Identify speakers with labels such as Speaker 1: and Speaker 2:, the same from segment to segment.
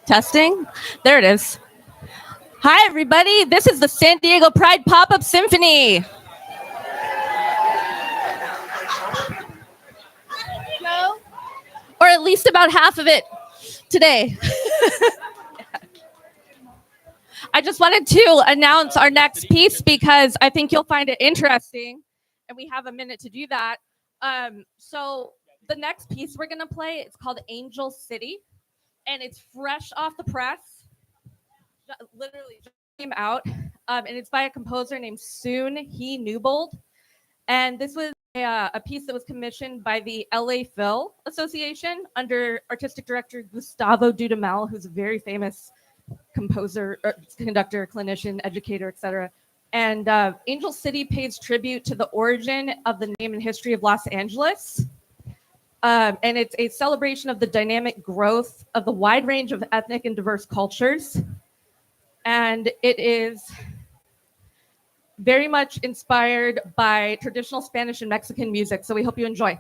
Speaker 1: Testing. There it is. Hi, everybody. This is the San Diego Pride Pop-Up Symphony. No? Or at least about half of it today. I just wanted to announce our next piece because I think you'll find it interesting, and we have a minute to do that. So the next piece we're going to play, it's called Angel City, and it's fresh off the press. Literally just came out, and it's by a composer named Soon He Newbold. And this was a piece that was commissioned by the LA Phil Association under artistic director Gustavo Dudamel, who's a very famous composer, conductor, clinician, educator, etc. And Angel City pays tribute to the origin of the name and history of Los Angeles. And it's a celebration of the dynamic growth of the wide range of ethnic and diverse cultures. And it is very much inspired by traditional Spanish and Mexican music. So we hope you enjoy.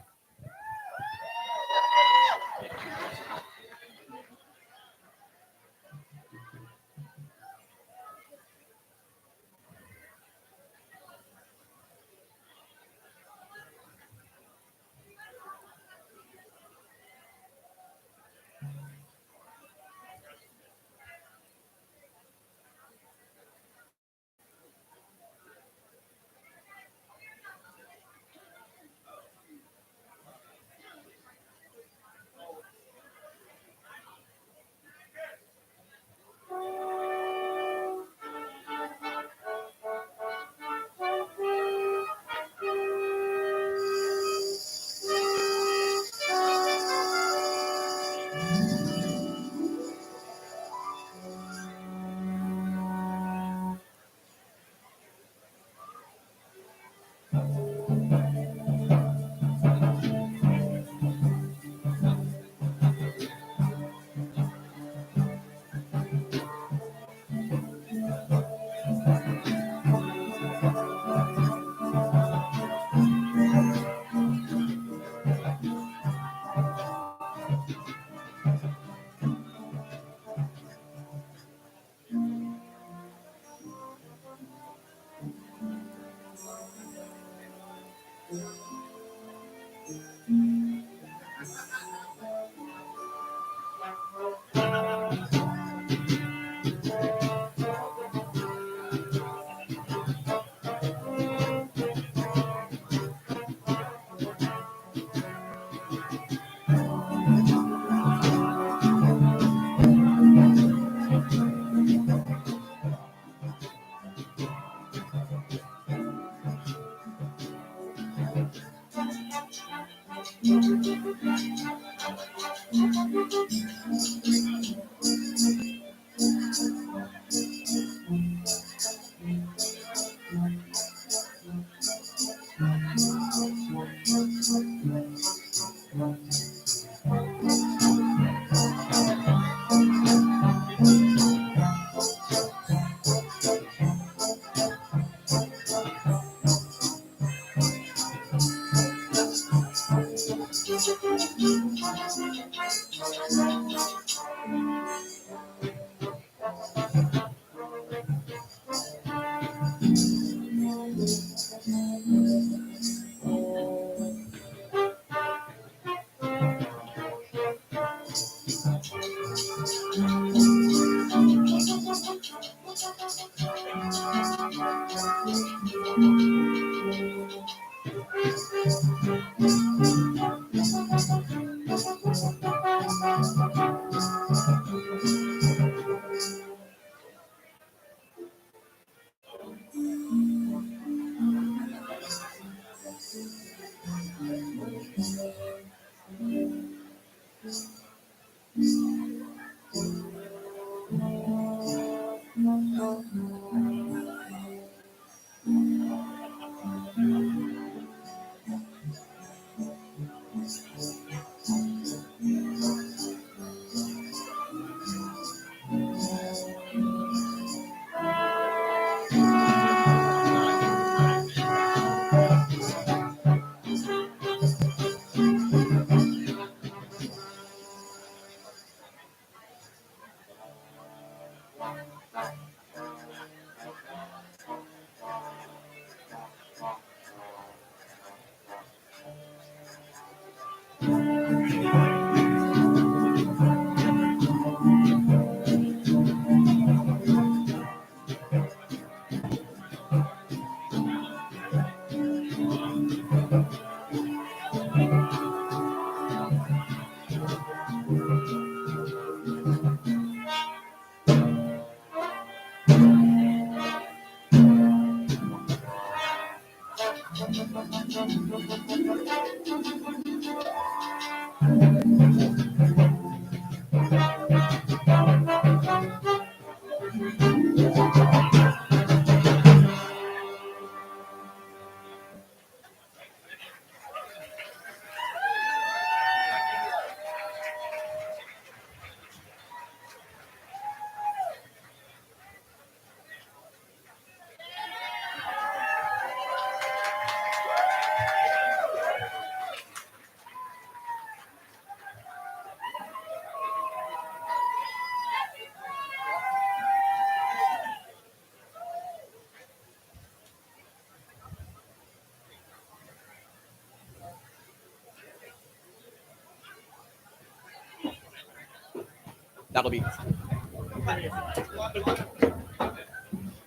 Speaker 2: That'll be.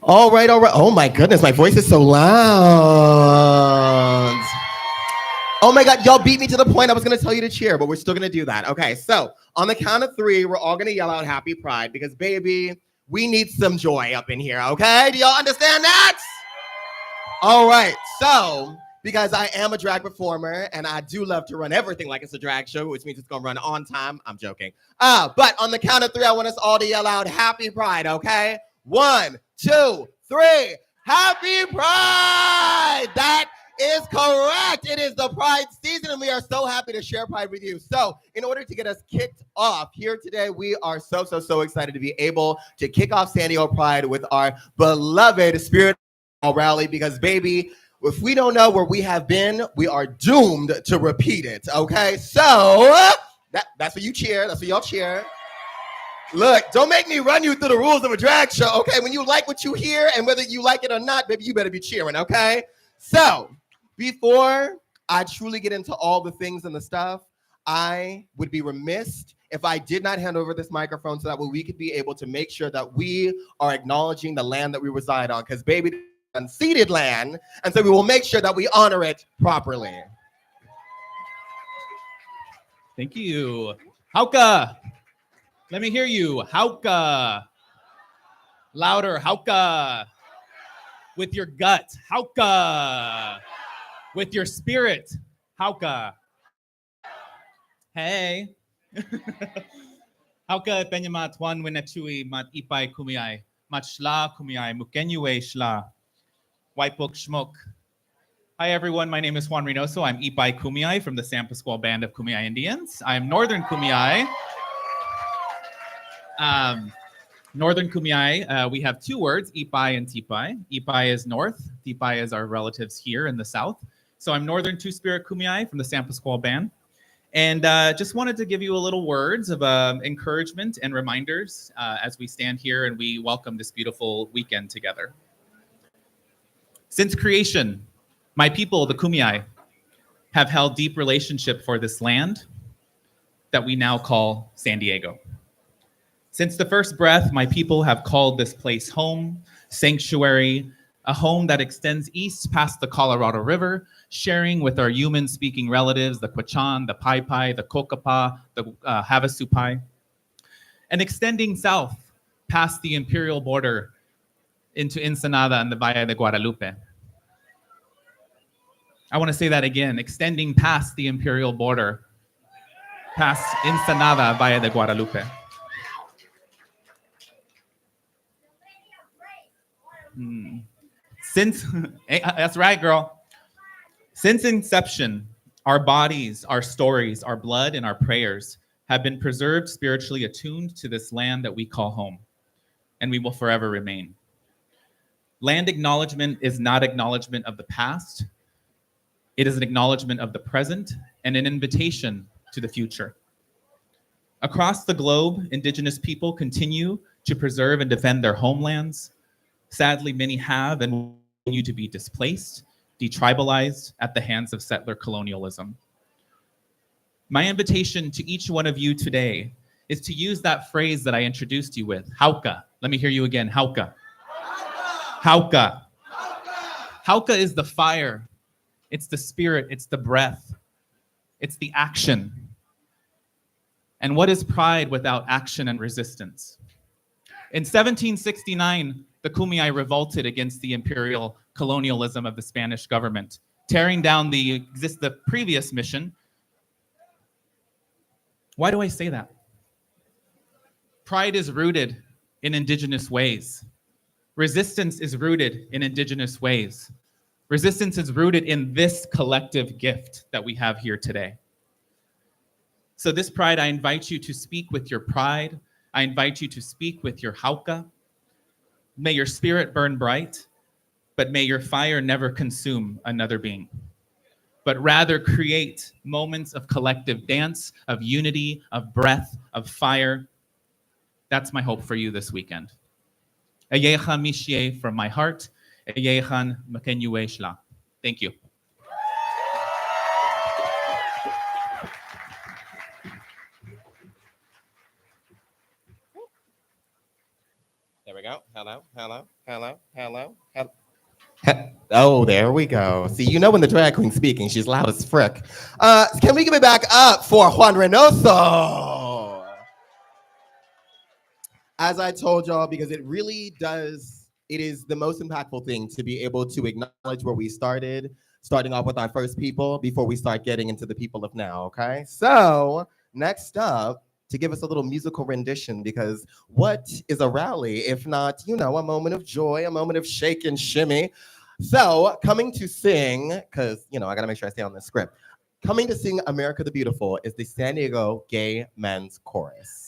Speaker 2: All right. Oh my goodness, my voice is so loud. Oh my God, y'all beat me to the point I was gonna tell you to cheer, but we're still gonna do that. Okay, so on the count of 3, we're all gonna yell out Happy Pride because baby, we need some joy up in here, okay? Do y'all understand that? All right, so because I am a drag performer and I do love to run everything like it's a drag show, which means it's gonna run on time. I'm joking. But on the count of 3, I want us all to yell out Happy Pride, okay? 1, 2, 3. Happy Pride! That is correct. It is the Pride season, and we are so happy to share Pride with you. So, in order to get us kicked off here today, we are so excited to be able to kick off San Diego Pride with our beloved Spirit of Stonewall Rally because, baby, if we don't know where we have been, we are doomed to repeat it, okay? So, that's what you cheer. That's what y'all cheer. Look, don't make me run you through the rules of a drag show, okay? When you like what you hear and whether you like it or not, baby, you better be cheering, okay? So, before I truly get into all the things and the stuff, I would be remiss if I did not hand over this microphone so that we could be able to make sure that we are acknowledging the land that we reside on, because baby, this is unceded land, and so we will make sure that we honor it properly.
Speaker 3: Thank you. Hauka. Let me hear you. Hauka. Louder. Hauka. With your gut. Hauka. With your spirit. Hauka. Hey. Hauka penyamat wan winachui mat ipay kumiay. Mat shla kumiay. Mukenyue shla. Waipok shmok. Hi, everyone. My name is Juan Reynoso. I'm Ipay Kumiay from the San Pascual Band of Kumiay Indians. I'm Northern Kumiay. Northern Kumiay, we have 2 words, Ipay and Tipay. Ipay is north, Tipay is our relatives here in the south. So I'm Northern Two-Spirit Kumiay from the San Pascual Band. And just wanted to give you a little words of encouragement and reminders as we stand here and we welcome this beautiful weekend together. Since creation, my people, the Kumiay, have held deep relationship for this land that we now call San Diego. Since the first breath, my people have called this place home, sanctuary, a home that extends east past the Colorado River, sharing with our human-speaking relatives, the Quechan, the Pai Pai, the Kokapa, the Havasupai, and extending south past the imperial border into Ensenada and the Valle de Guadalupe. I want to say that again, extending past the imperial border, past Ensenada, Valle de Guadalupe. Since, that's right, girl. Since inception, our bodies, our stories, our blood, and our prayers have been preserved spiritually attuned to this land that we call home, and we will forever remain. Land acknowledgement is not acknowledgement of the past. It is an acknowledgement of the present and an invitation to the future. Across the globe, Indigenous people continue to preserve and defend their homelands. Sadly, many have and will continue to be displaced, detribalized at the hands of settler colonialism. My invitation to each one of you today is to use that phrase that I introduced you with, Hauka. Let me hear you again, Hauka. Hauka. Hauka is the fire. It's the spirit, it's the breath, it's the action. And what is pride without action and resistance? In 1769, the Kumiay revolted against the imperial colonialism of the Spanish government, tearing down the previous mission. Why do I say that? Pride is rooted in Indigenous ways. Resistance is rooted in Indigenous ways. Resistance is rooted in this collective gift that we have here today. So this pride, I invite you to speak with your pride. I invite you to speak with your hauka. May your spirit burn bright, but may your fire never consume another being, but rather create moments of collective dance, of unity, of breath, of fire. That's my hope for you this weekend. Ayechan mishye from my heart. Ayechan makenyue shla. Thank you.
Speaker 2: we go. Hello, hello, hello, hello, hello. Oh, there we go. See, you know when the drag queen's speaking, she's loud as frick. Can we give it back up for Juan Reynoso? As I told y'all, because it really does, it is the most impactful thing to be able to acknowledge where we started, starting off with our first people before we start getting into the people of now, okay? So, next up, to give us a little musical rendition, because what is a rally if not, you know, a moment of joy, a moment of shake and shimmy? So, coming to sing, because, you know, I gotta make sure I stay on the script. Coming to sing America the Beautiful is the San Diego Gay Men's Chorus.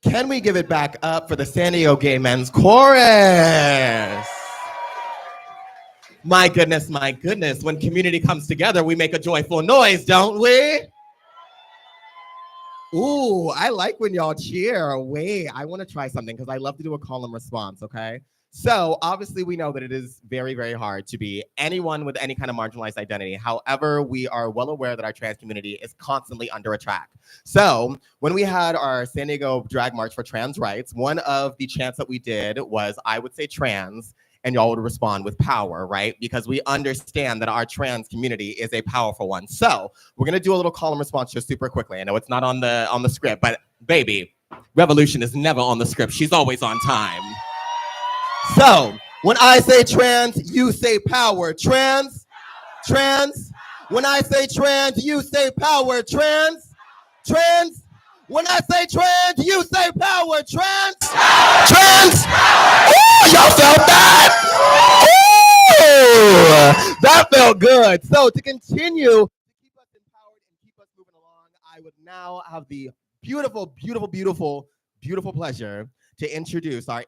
Speaker 2: Can we give it back up for the San Diego Gay Men's Chorus? My goodness, my goodness. When community comes together, we make a joyful noise, don't we? Ooh, I like when y'all cheer. Wait, I want to try something because I love to do a call and response, okay? So obviously we know that it is very, very hard to be anyone with any kind of marginalized identity. However, we are well aware that our trans community is constantly under attack. So when we had our San Diego Drag March for Trans Rights, one of the chants that we did was, I would say trans, and y'all would respond with power, right? Because we understand that our trans community is a powerful one. So we're gonna do a little call and response just super quickly. I know it's not on the script, but baby, Revolution is never on the script. She's always on time. So when I say trans, you say power. Trans, trans. When I say trans, you say power. Trans, trans. When I say trans, you say power. Trans, trans. Ooh, Y'all felt that? Ooh, that felt good. So to continue to keep us empowered and keep us moving along, I would now have the beautiful, beautiful, beautiful, beautiful pleasure to introduce our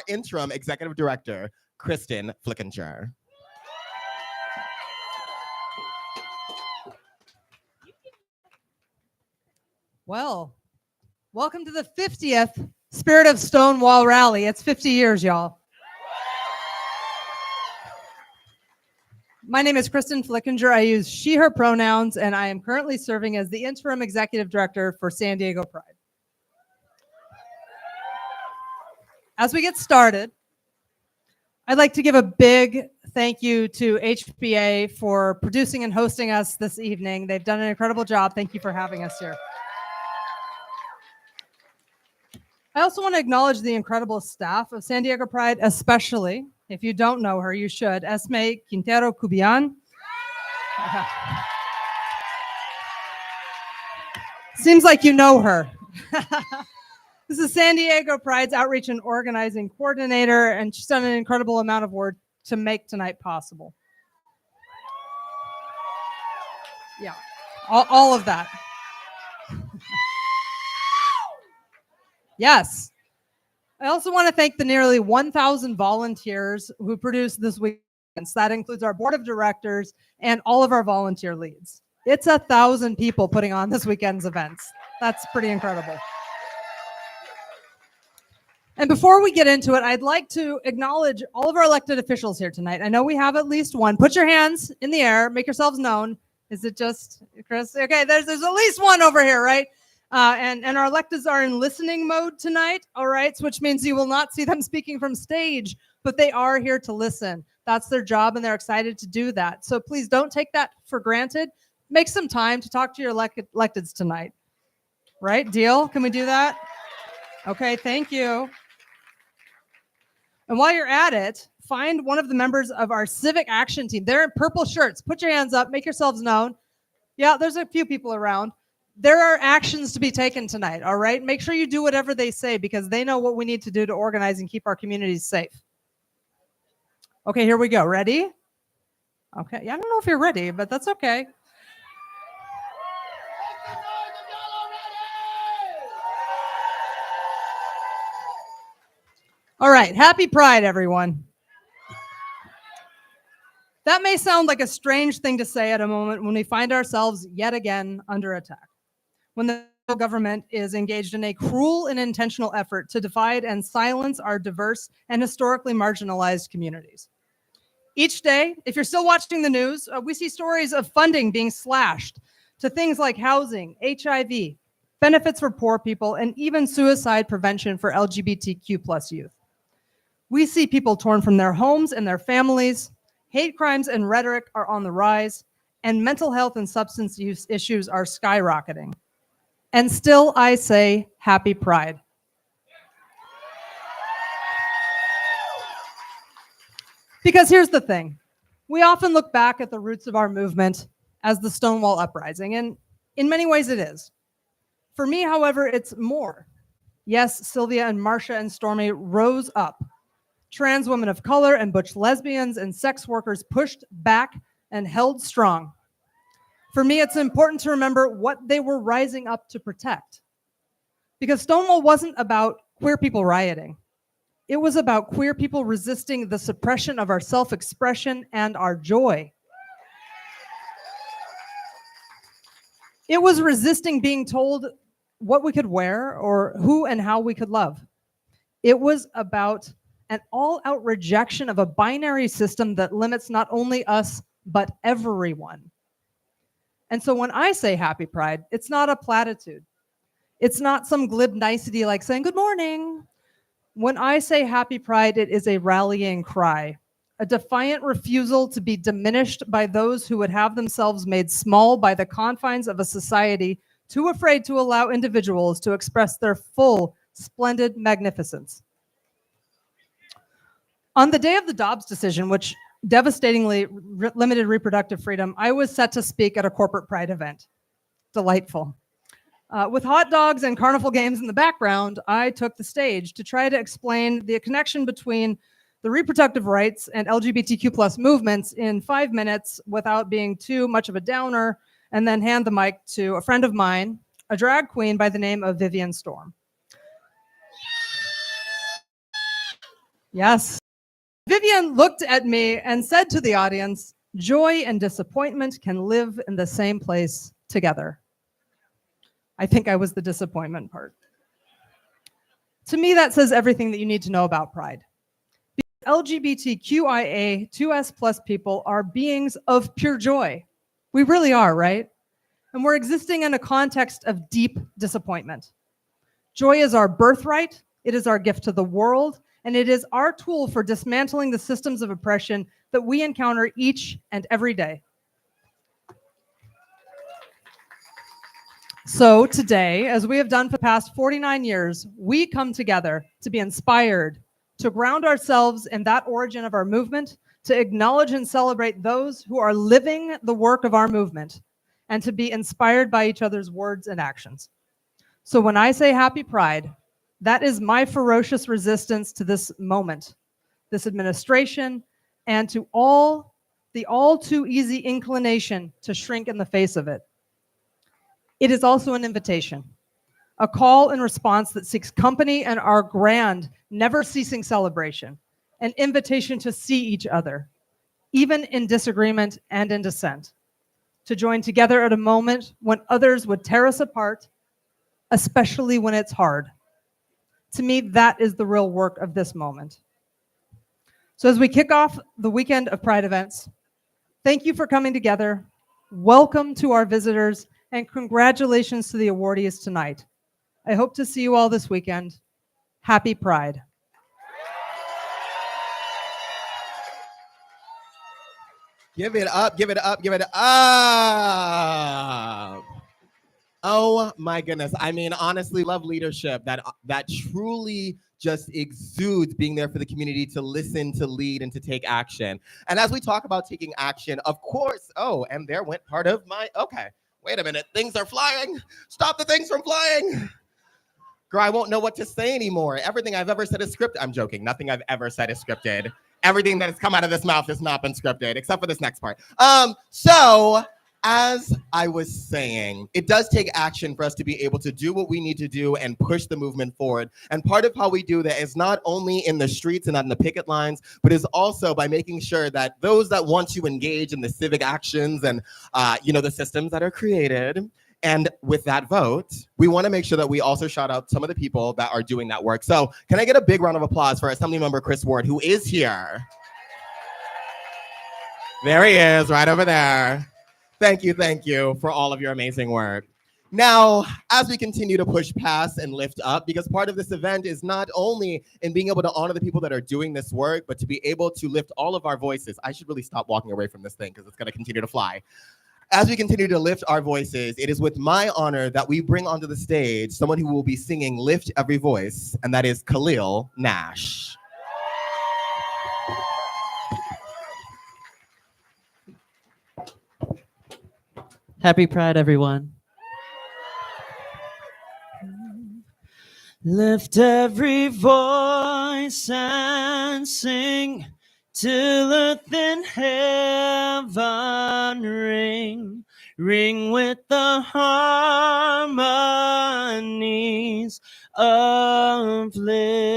Speaker 2: interim executive director, Kristen Flickinger.
Speaker 4: Well, welcome to the 50th Spirit of Stonewall Rally. It's 50 years, y'all. My name is Kristen Flickinger. I use she, her pronouns, and I am currently serving as the interim executive director for San Diego Pride. As we get started, I'd like to give a big thank you to HBA for producing and hosting us this evening. They've done an incredible job. Thank you for having us here. I also want to acknowledge the incredible staff of San Diego Pride, especially, if you don't know her, you should, Esme Quintero Cubian. Seems like you know her. This is San Diego Pride's outreach and organizing coordinator, and she's done an incredible amount of work to make tonight possible. Yeah, all of that. Yes. I also want to thank the nearly 1,000 volunteers who produced this weekend. That includes our board of directors and all of our volunteer leads. It's 1,000 people putting on this weekend's events. That's pretty incredible. And before we get into it, I'd like to acknowledge all of our elected officials here tonight. I know we have at least one. Put your hands in the air. Make yourselves known. Is it just Chris? Okay, there's at least one over here, right? And our electeds are in listening mode tonight, all right? So which means you will not see them speaking from stage, but they are here to listen. That's their job, and they're excited to do that. So please don't take that for granted. Make some time to talk to your electeds tonight, right? Deal? Can we do that? Okay, thank you. And while you're at it, find one of the members of our civic action team. They're in purple shirts. Put your hands up. Make yourselves known. Yeah, there's a few people around. There are actions to be taken tonight, all right? Make sure you do whatever they say because they know what we need to do to organize and keep our communities safe. Okay, here we go. Ready? Okay, yeah, I don't know if you're ready, but that's okay. All right, happy Pride, everyone. That may sound like a strange thing to say at a moment when we find ourselves yet again under attack, when the government is engaged in a cruel and intentional effort to divide and silence our diverse and historically marginalized communities. Each day, if you're still watching the news, we see stories of funding being slashed to things like housing, HIV, benefits for poor people, and even suicide prevention for LGBTQ+ youth. We see people torn from their homes and their families. Hate crimes and rhetoric are on the rise, and mental health and substance use issues are skyrocketing. And still, I say, happy Pride. Because here's the thing. We often look back at the roots of our movement as the Stonewall Uprising, and in many ways it is. For me, however, it's more. Yes, Sylvia and Marcia and Stormy rose up. Trans women of color and butch lesbians and sex workers pushed back and held strong. For me, it's important to remember what they were rising up to protect. Because Stonewall wasn't about queer people rioting. It was about queer people resisting the suppression of our self-expression and our joy. It was resisting being told what we could wear or who and how we could love. It was about an all-out rejection of a binary system that limits not only us, but everyone. And so when I say happy Pride, it's not a platitude. It's not some glib nicety like saying good morning. When I say happy Pride, it is a rallying cry, a defiant refusal to be diminished by those who would have themselves made small by the confines of a society too afraid to allow individuals to express their full, splendid magnificence. On the day of the Dobbs decision, which devastatingly limited reproductive freedom, I was set to speak at a corporate Pride event. Delightful. With hot dogs and carnival games in the background, I took the stage to try to explain the connection between the reproductive rights and LGBTQ plus movements in 5 minutes without being too much of a downer, and then hand the mic to a friend of mine, a drag queen by the name of Vivian Storm. Yes. Vivian looked at me and said to the audience, "Joy and disappointment can live in the same place together." I think I was the disappointment part. To me, that says everything that you need to know about Pride. LGBTQIA2S plus people are beings of pure joy. We really are, right? And we're existing in a context of deep disappointment. Joy is our birthright, it is our gift to the world, and it is our tool for dismantling the systems of oppression that we encounter each and every day. So today, as we have done for the past 49 years, we come together to be inspired, to ground ourselves in that origin of our movement, to acknowledge and celebrate those who are living the work of our movement, and to be inspired by each other's words and actions. So when I say Happy Pride, that is my ferocious resistance to this moment, this administration, and to the all too easy inclination to shrink in the face of it. It is also an invitation, a call and response that seeks company in our grand, never-ceasing celebration, an invitation to see each other, even in disagreement and in dissent, to join together at a moment when others would tear us apart, especially when it's hard. To me, that is the real work of this moment. So as we kick off the weekend of Pride events, thank you for coming together. Welcome to our visitors, and congratulations to the awardees tonight. I hope to see you all this weekend. Happy Pride.
Speaker 2: Give it up, give it up, give it up. Oh my goodness. I mean, honestly, love leadership that truly just exudes being there for the community to listen, to lead, and to take action. And as we talk about taking action, of course, and there went part of my, okay, wait a minute, things are flying. Stop the things from flying. Girl, I won't know what to say anymore. Everything I've ever said is scripted. I'm joking. Nothing I've ever said is scripted. Everything that has come out of this mouth has not been scripted, except for this next part. So as I was saying, it does take action for us to be able to do what we need to do and push the movement forward. And part of how we do that is not only in the streets and on the picket lines, but is also by making sure that those that want to engage in the civic actions and the systems that are created. And with that vote, we want to make sure that we also shout out some of the people that are doing that work. So can I get a big round of applause for Assemblymember Chris Ward, who is here? There he is, right over there. Thank you for all of your amazing work. Now, as we continue to push past and lift up, because part of this event is not only in being able to honor the people that are doing this work, but to be able to lift all of our voices. I should really stop walking away from this thing because it's going to continue to fly. As we continue to lift our voices, it is with my honor that we bring onto the stage someone who will be singing Lift Every Voice, and that is Khalil Nash.
Speaker 5: Happy Pride, everyone. Lift every voice and sing till earth and heaven ring. Ring with the harmonies of liberty.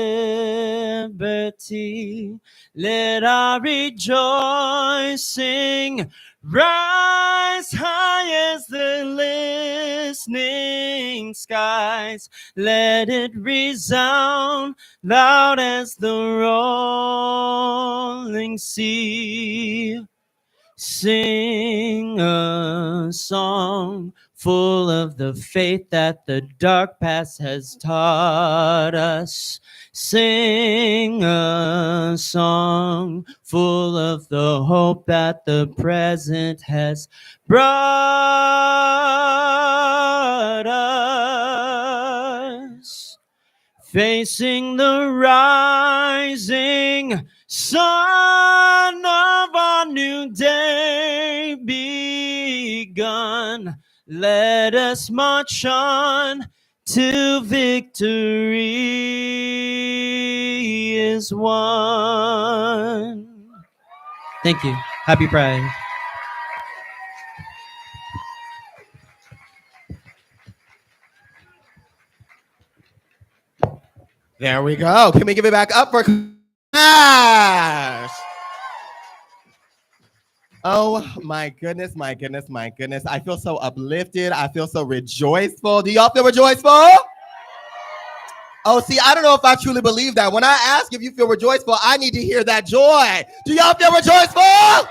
Speaker 5: Let our rejoicing rise high as the listening skies. Let it resound loud as the rolling sea. Sing a song full of the faith that the dark past has taught us. Sing a song full of the hope that the present has brought us. Facing the rising sun of our new day begun. Let us march on till victory is won. Thank you. Happy Pride.
Speaker 2: There we go. Can we give it back up for Clash? Oh my goodness, my goodness, my goodness. I feel so uplifted. I feel so rejoiceful. Do y'all feel rejoiceful? Oh, see, I don't know if I truly believe that. When I ask if you feel rejoiceful, I need to hear that joy. Do y'all feel rejoiceful?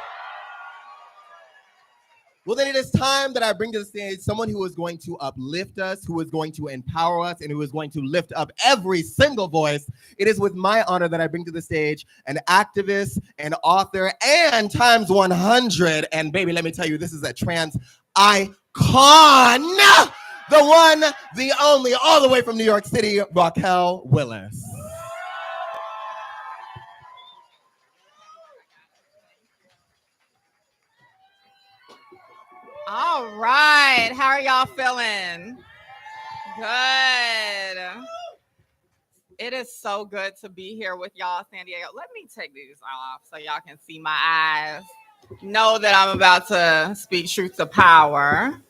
Speaker 2: Well, then it is time that I bring to the stage someone who is going to uplift us, who is going to empower us, and who is going to lift up every single voice. It is with my honor that I bring to the stage an activist, an author, and times 100. And baby, let me tell you, this is a trans icon. The one, the only, all the way from New York City, Raquel Willis.
Speaker 6: All right. How are y'all feeling? Good. It is so good to be here with y'all, San Diego. Let me take these off so y'all can see my eyes. Know that I'm about to speak truth to power.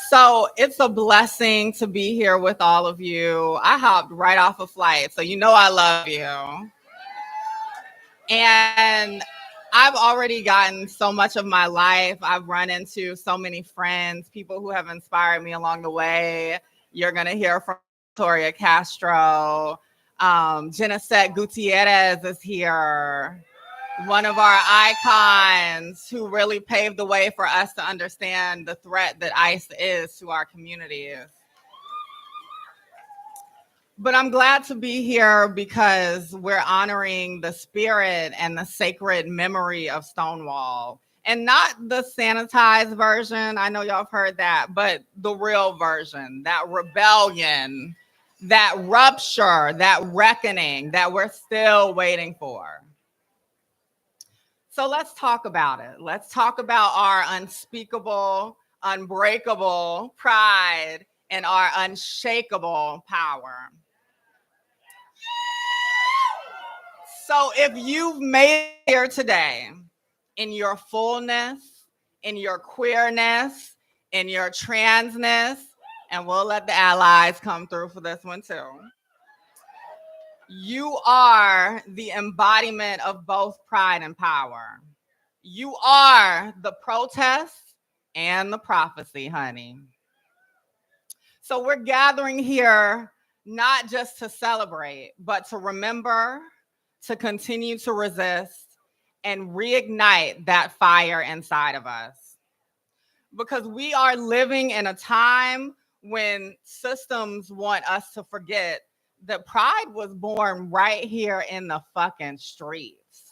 Speaker 6: So it's a blessing to be here with all of you. I hopped right off a flight, so you know I love you. And I've already gotten so much of my life. I've run into so many friends, people who have inspired me along the way. You're going to hear from Victoria Castro. Genesette Gutierrez is here. One of our icons who really paved the way for us to understand the threat that ICE is to our communities. But I'm glad to be here because we're honoring the spirit and the sacred memory of Stonewall. And not the sanitized version, I know y'all have heard that, but the real version, that rebellion, that rupture, that reckoning that we're still waiting for. So let's talk about it. Let's talk about our unspeakable, unbreakable pride and our unshakable power. So if you've made it here today in your fullness, in your queerness, in your transness, and we'll let the allies come through for this one too. You are the embodiment of both pride and power. You are the protest and the prophecy, honey. So we're gathering here not just to celebrate, but to remember, to continue to resist, and reignite that fire inside of us. Because we are living in a time when systems want us to forget that pride was born right here in the fucking streets.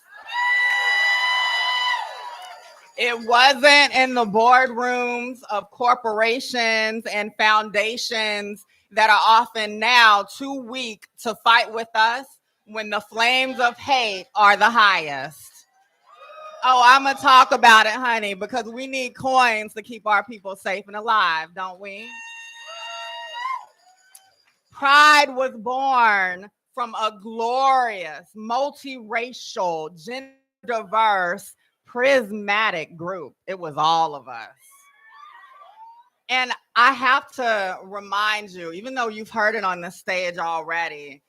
Speaker 6: It wasn't in the boardrooms of corporations and foundations that are often now too weak to fight with us when the flames of hate are the highest. Oh, I'm going to talk about it, honey, because we need coins to keep our people safe and alive, don't we? Pride was born from a glorious, multiracial, gender diverse, prismatic group. It was all of us. And I have to remind you, even though you've heard it on the stage already,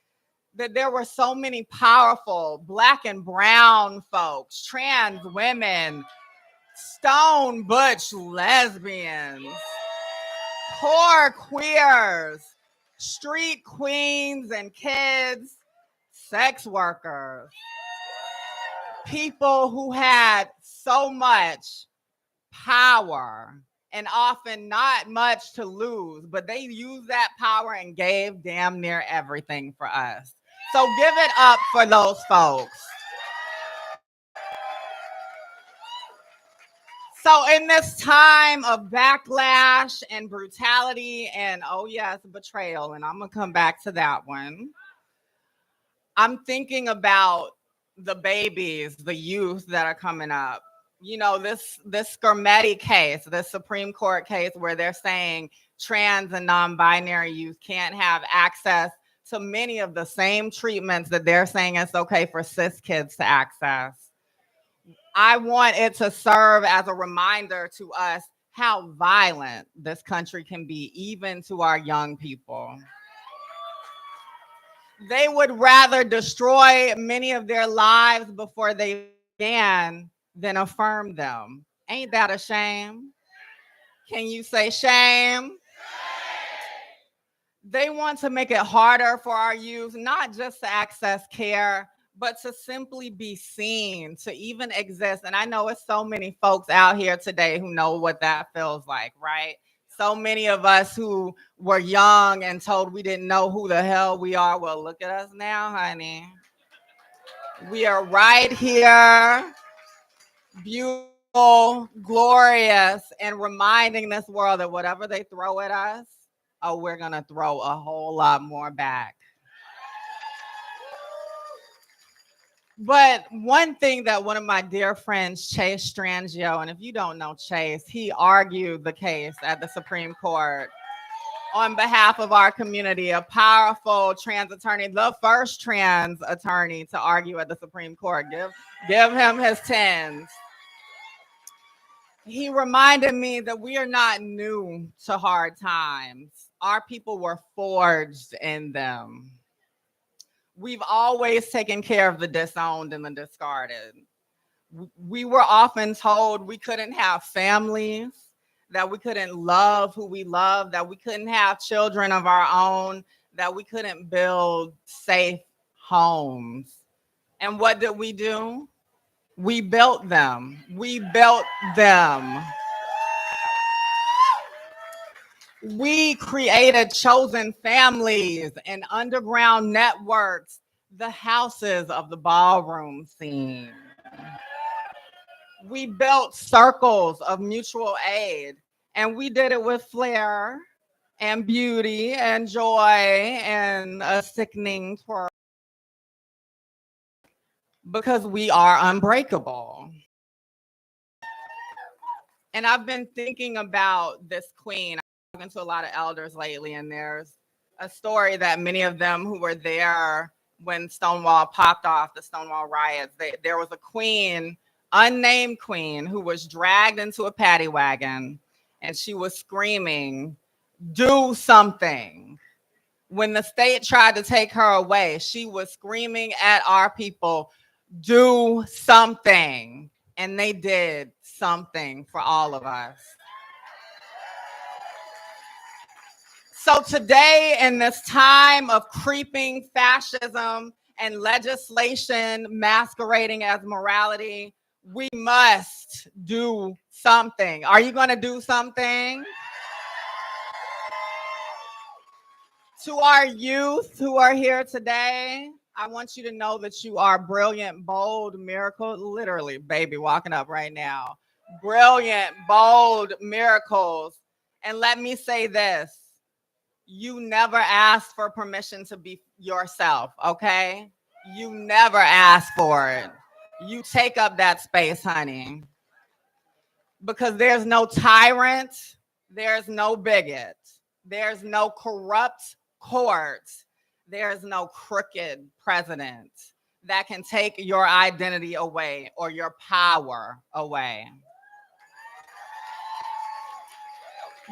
Speaker 6: that there were so many powerful Black and brown folks, trans women, stone butch lesbians, poor queers, street queens and kids, sex workers, people who had so much power and often not much to lose, but they used that power and gave damn near everything for us. So give it up for those folks. So in this time of backlash and brutality and, oh yes, betrayal, and I'm gonna come back to that one, I'm thinking about the babies, the youth that are coming up. you know, this Skermeti case, this Supreme Court case where they're saying trans and non-binary youth can't have access to many of the same treatments that they're saying it's okay for cis kids to access. I want it to serve as a reminder to us how violent this country can be, even to our young people. They would rather destroy many of their lives before they began than affirm them. Ain't that a shame? Can you say shame? They want to make it harder for our youth, not just to access care, but to simply be seen, to even exist. And I know it's so many folks out here today who know what that feels like, right? So many of us who were young and told we didn't know who the hell we are. Well, look at us now, honey. We are right here, beautiful, glorious, and reminding this world that whatever they throw at us, oh, we're going to throw a whole lot more back. But one thing that one of my dear friends, Chase Strangio, and if you don't know Chase, he argued the case at the Supreme Court on behalf of our community, a powerful trans attorney, the first trans attorney to argue at the Supreme Court. Give him his tens. He reminded me that we are not new to hard times. Our people were forged in them. We've always taken care of the disowned and the discarded. We were often told we couldn't have families, that we couldn't love who we love, that we couldn't have children of our own, that we couldn't build safe homes. And what did we do? We built them. We built them. We created chosen families and underground networks, the houses of the ballroom scene. We built circles of mutual aid, and we did it with flair and beauty and joy and a sickening twirl, because we are unbreakable. And I've been thinking about this queen. I've been to a lot of elders lately, and there's a story that many of them who were there when Stonewall popped off, the Stonewall riots, there was a queen, unnamed queen, who was dragged into a paddy wagon, and she was screaming, "Do something." When the state tried to take her away, she was screaming at our people, "Do something." And they did something for all of us. So today, in this time of creeping fascism and legislation masquerading as morality, we must do something. Are you going to do something? To our youth who are here today, I want you to know that you are brilliant, bold, miracle, literally, baby, walking up right now. Brilliant, bold miracles. And let me say this. You never asked for permission to be yourself, okay? You never asked for it. You take up that space, honey. Because there's no tyrant, there's no bigot, there's no corrupt court, there's no crooked president that can take your identity away or your power away.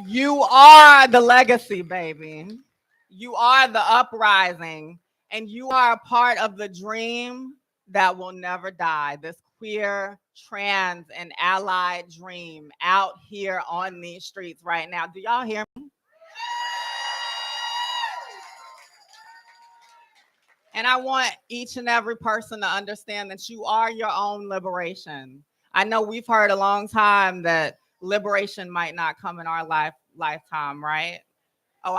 Speaker 6: You are the legacy, baby. You are the uprising, and you are a part of the dream that will never die. This queer, trans, and allied dream out here on these streets right now. Do y'all hear me? And I want each and every person to understand that you are your own liberation. I know we've heard a long time that liberation might not come in our lifetime, right? Oh,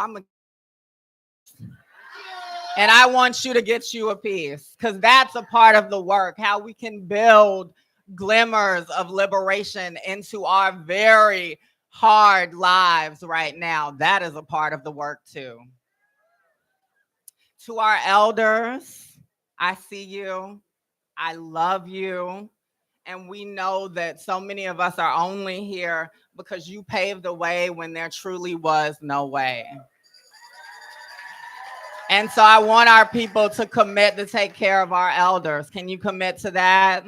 Speaker 6: and I want you to get you a piece, because that's a part of the work, how we can build glimmers of liberation into our very hard lives right now. That is a part of the work too. To our elders, I see you. I love you. And we know that so many of us are only here because you paved the way when there truly was no way. And so I want our people to commit to take care of our elders. Can you commit to that?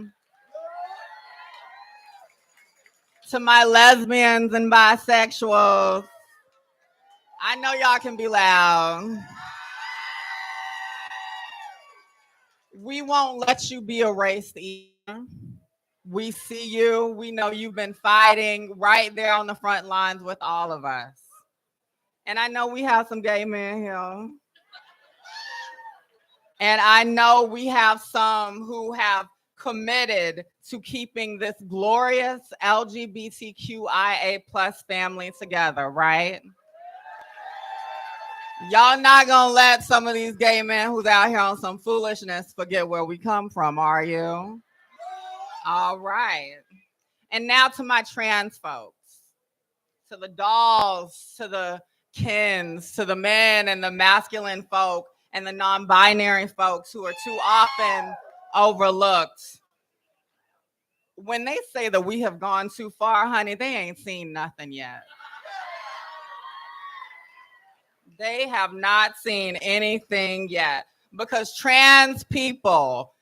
Speaker 6: To my lesbians and bisexuals, I know y'all can be loud. We won't let you be erased either. We see you. We know you've been fighting right there on the front lines with all of us. And I know we have some gay men here. And I know we have some who have committed to keeping this glorious LGBTQIA plus family together, right? Y'all not gonna let some of these gay men who's out here on some foolishness forget where we come from, are you? All right. And now to my trans folks, to the dolls, to the kins, to the men and the masculine folk and the non-binary folks who are too often overlooked. When they say that we have gone too far, honey, they ain't seen nothing yet. They have not seen anything yet, because trans people,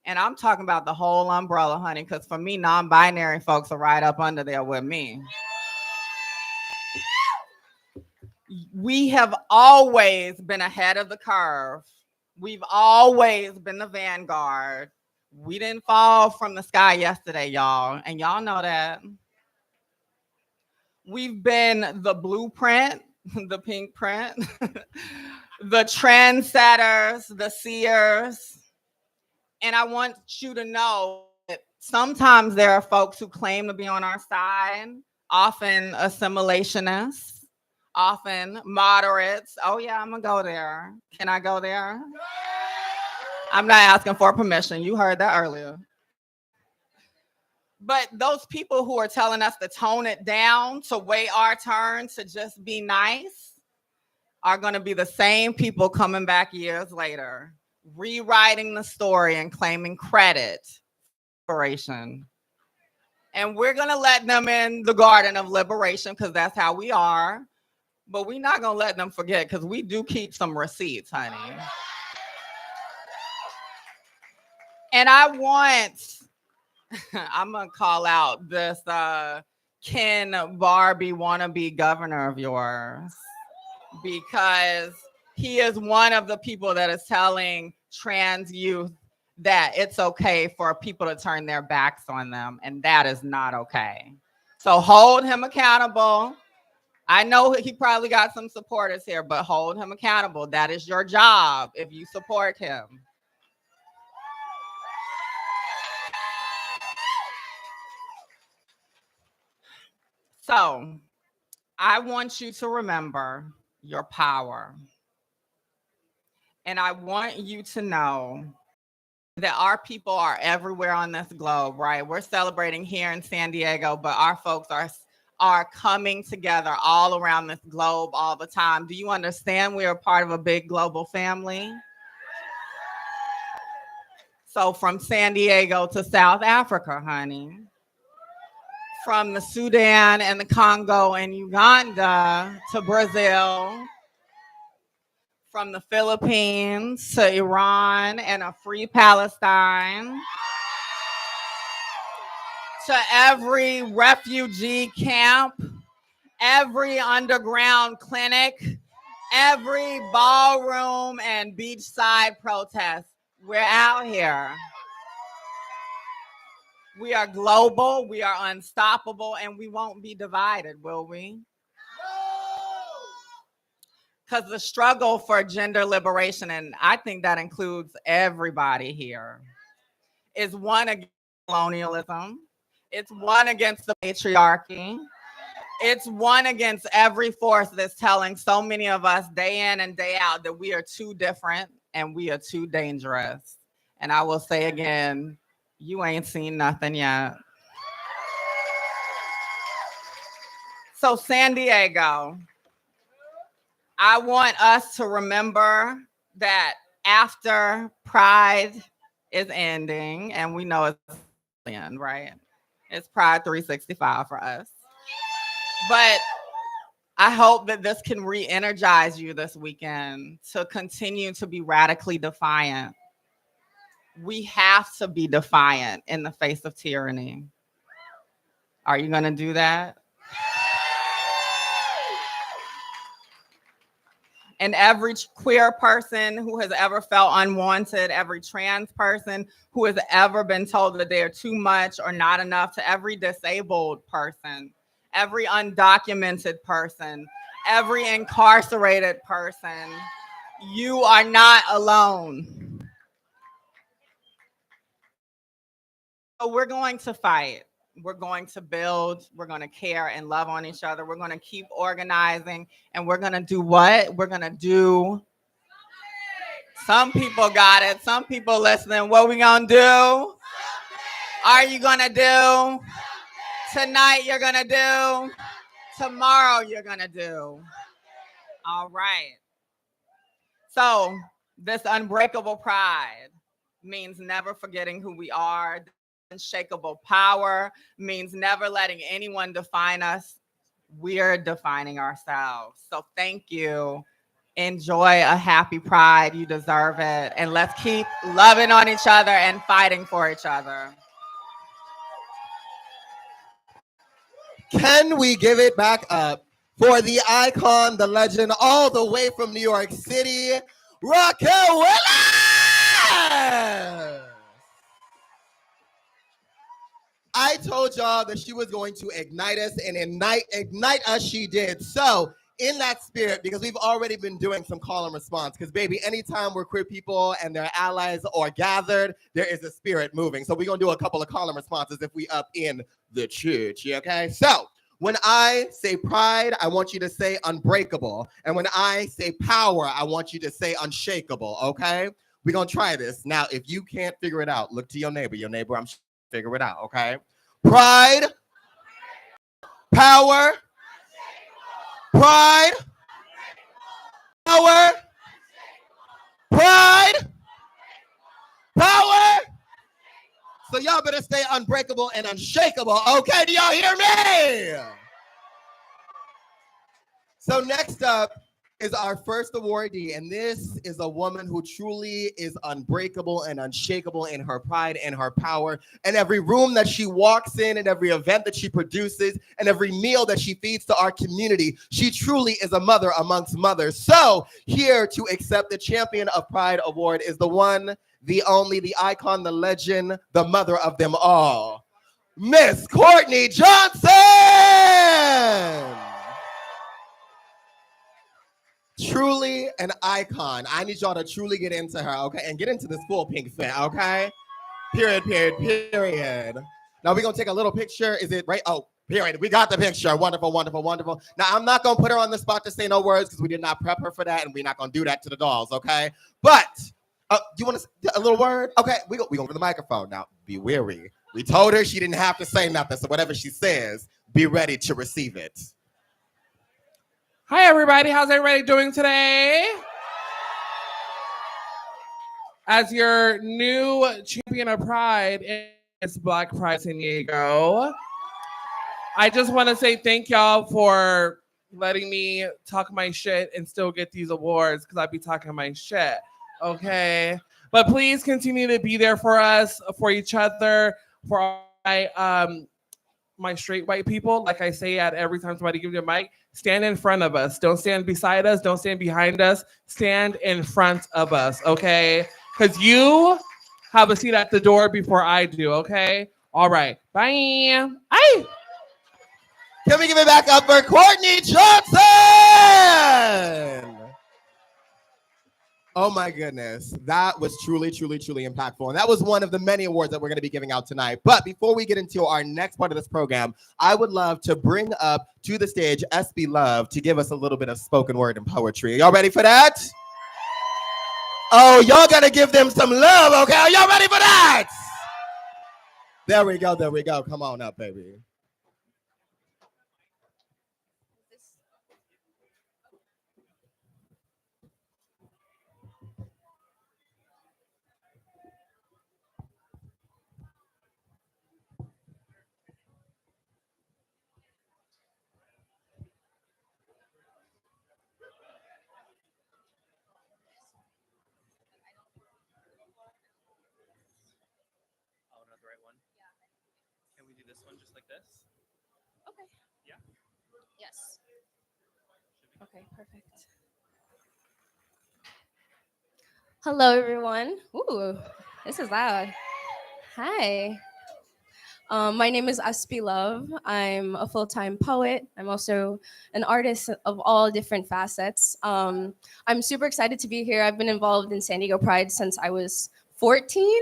Speaker 6: and I'm talking about the whole umbrella, honey, because for me, non-binary folks are right up under there with me. We have always been ahead of the curve. We've always been the vanguard. We didn't fall from the sky yesterday, y'all, and y'all know that. We've been the blueprint, the pink print, the trendsetters, the seers. And I want you to know that sometimes there are folks who claim to be on our side, often assimilationists, often moderates. Oh yeah, I'm gonna go there. Can I go there? I'm not asking for permission. You heard that earlier. But those people who are telling us to tone it down, to wait our turn, to just be nice, are going to be the same people coming back years later, rewriting the story and claiming credit for liberation. And we're going to let them in the garden of liberation because that's how we are. But we're not going to let them forget, because we do keep some receipts, honey. And I'm going to call out this Ken Barbie wannabe governor of yours, because he is one of the people that is telling trans youth that it's okay for people to turn their backs on them, and that is not okay. So hold him accountable. I know he probably got some supporters here, but hold him accountable. That is your job if you support him. So I want you to remember your power. And I want you to know that our people are everywhere on this globe, right? We're celebrating here in San Diego, but our folks are coming together all around this globe all the time. Do you understand we are part of a big global family? So from San Diego to South Africa, honey. From the Sudan and the Congo and Uganda to Brazil. From the Philippines to Iran and a free Palestine. To every refugee camp, every underground clinic, every ballroom and beachside protest. We're out here. We are global, we are unstoppable, and we won't be divided, will we? Because the struggle for gender liberation, and I think that includes everybody here, is one against colonialism. It's one against the patriarchy. It's one against every force that's telling so many of us day in and day out that we are too different and we are too dangerous. And I will say again, you ain't seen nothing yet. So San Diego, I want us to remember that after Pride is ending, and we know it's right? It's Pride 365 for us. But I hope that this can re-energize you this weekend to continue to be radically defiant. We have to be defiant in the face of tyranny. Are you going to do that? And every queer person who has ever felt unwanted, every trans person who has ever been told that they are too much or not enough, to every disabled person, every undocumented person, every incarcerated person, you are not alone. So we're going to fight. We're going to build. We're going to care and love on each other. We're going to keep organizing. And we're going to do what? We're going to do. Some people got it. Some people listening. What we going to do? Are you going to do? Tonight you're going to do. Tomorrow you're going to do. All right. So this unbreakable pride means never forgetting who we are. Unshakable power means never letting anyone define us. We're defining ourselves. So thank you. Enjoy a happy Pride. You deserve it. And let's keep loving on each other and fighting for each other.
Speaker 2: Can we give it back up for the icon, the legend, all the way from New York City, Raquel Willis? I told y'all that she was going to ignite us, and ignite us she did. So in that spirit, because we've already been doing some call and response, because baby, anytime we're queer people and their allies are gathered, there is a spirit moving. So we're gonna do a couple of call and responses if we up in the church, okay? So when I say pride, I want you to say unbreakable. And when I say power, I want you to say unshakable, okay? We're gonna try this. Now, if you can't figure it out, look to your neighbor. Your neighbor, I'm sure, figure it out, okay? Pride, power, pride, power, pride, power. So y'all better stay unbreakable and unshakable, okay? Do y'all hear me? So next up is our first awardee, and this is a woman who truly is unbreakable and unshakable in her pride and her power. And every room that she walks in, and every event that she produces, and every meal that she feeds to our community, she truly is a mother amongst mothers. So here to accept the Champion of Pride Award is the one, the only, the icon, the legend, the mother of them all, Miss Courtney Johnson. Truly an icon. I need y'all to truly get into her, okay? And get into this full pink fit, okay? Period. Now we're gonna take a little picture. Is it right? Oh, period. We got the picture. Wonderful. Now I'm not gonna put her on the spot to say no words because we did not prep her for that, and we're not gonna do that to the dolls, okay? But you want to a little word? Okay, we go for the microphone. Now be wary. We told her she didn't have to say nothing, so whatever she says, be ready to receive it.
Speaker 7: Hi, everybody. How's everybody doing today? As your new champion of pride, it's Black Pride San Diego. I just want to say thank y'all for letting me talk my shit and still get these awards because I be talking my shit, okay? But please continue to be there for us, for each other, for my straight white people. Like I say at every time somebody gives you a mic, stand in front of us. Don't stand beside us. Don't stand behind us. Stand in front of us, okay? Because you have a seat at the door before I do, okay? All right. Bye. Bye.
Speaker 2: Can we give it back up for Courtney Johnson? Oh my goodness. That was truly impactful. And that was one of the many awards that we're going to be giving out tonight. But before we get into our next part of this program, I would love to bring up to the stage SB Love to give us a little bit of spoken word and poetry. Y'all ready for that? Oh, y'all got to give them some love, okay? Are y'all ready for that? There we go. Come on up, baby.
Speaker 3: this one just like this.
Speaker 1: Okay.
Speaker 3: Yeah.
Speaker 1: Yes. Okay, perfect. Hello, everyone. Ooh, this is loud. Hi. My name is Aspi Love. I'm a full-time poet. I'm also an artist of all different facets. I'm super excited to be here. I've been involved in San Diego Pride since I was 14.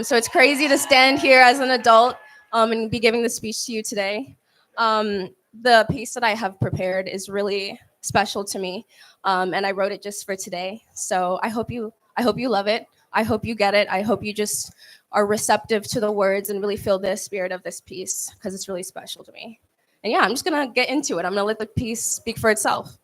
Speaker 1: So it's crazy to stand here as an adult and be giving this speech to you today. The piece that I have prepared is really special to me, and I wrote it just for today. So I hope you love it. I hope you get it. I hope you just are receptive to the words and really feel the spirit of this piece because it's really special to me. And yeah, I'm just gonna get into it. I'm gonna let the piece speak for itself.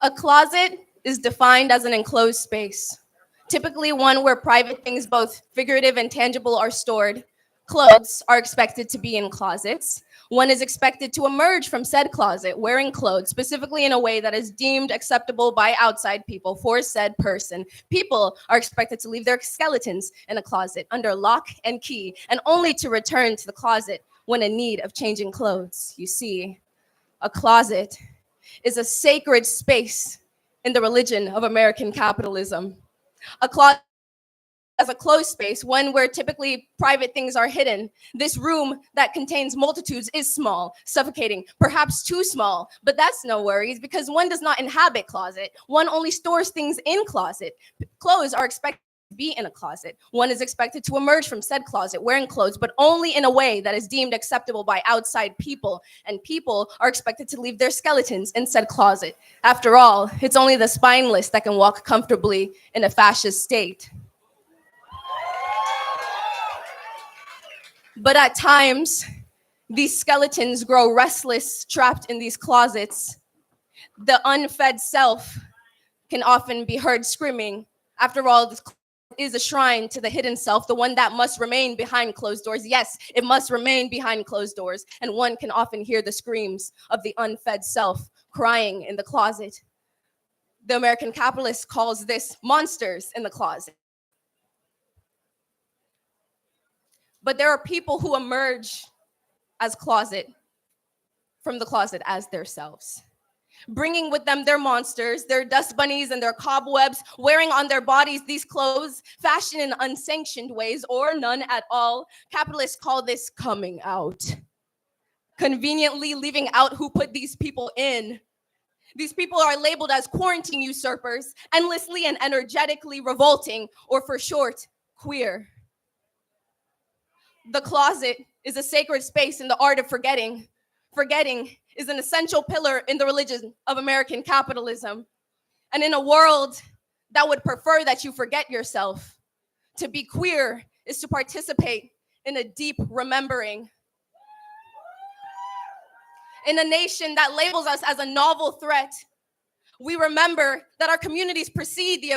Speaker 1: A closet is defined as an enclosed space, typically one where private things, both figurative and tangible, are stored. Clothes are expected to be in closets. One is expected to emerge from said closet wearing clothes, specifically in a way that is deemed acceptable by outside people for said person. People are expected to leave their skeletons in a closet under lock and key, and only to return to the closet when in need of changing clothes. You see, a closet is a sacred space in the religion of American capitalism. A closet as a closed space, one where typically private things are hidden. This room that contains multitudes is small, suffocating, perhaps too small, but that's no worries because one does not inhabit closet. One only stores things in closet. Clothes are expected to be in a closet. One is expected to emerge from said closet wearing clothes, but only in a way that is deemed acceptable by outside people, and people are expected to leave their skeletons in said closet. After all, it's only the spineless that can walk comfortably in a fascist state. But at times, these skeletons grow restless, trapped in these closets. The unfed self can often be heard screaming. After all, this is a shrine to the hidden self, the one that must remain behind closed doors. Yes, it must remain behind closed doors, and one can often hear the screams of the unfed self crying in the closet. The American capitalist calls this monsters in the closet. But there are people who emerge from the closet as themselves, bringing with them their monsters, their dust bunnies and their cobwebs, wearing on their bodies these clothes fashioned in unsanctioned ways or none at all. Capitalists call this coming out, conveniently leaving out who put these people in. These people are labeled as quarantine usurpers, endlessly and energetically revolting, or for short, queer. The closet is a sacred space in the art of forgetting. Forgetting is an essential pillar in the religion of American capitalism. And in a world that would prefer that you forget yourself, to be queer is to participate in a deep remembering. In a nation that labels us as a novel threat, we remember that our communities precede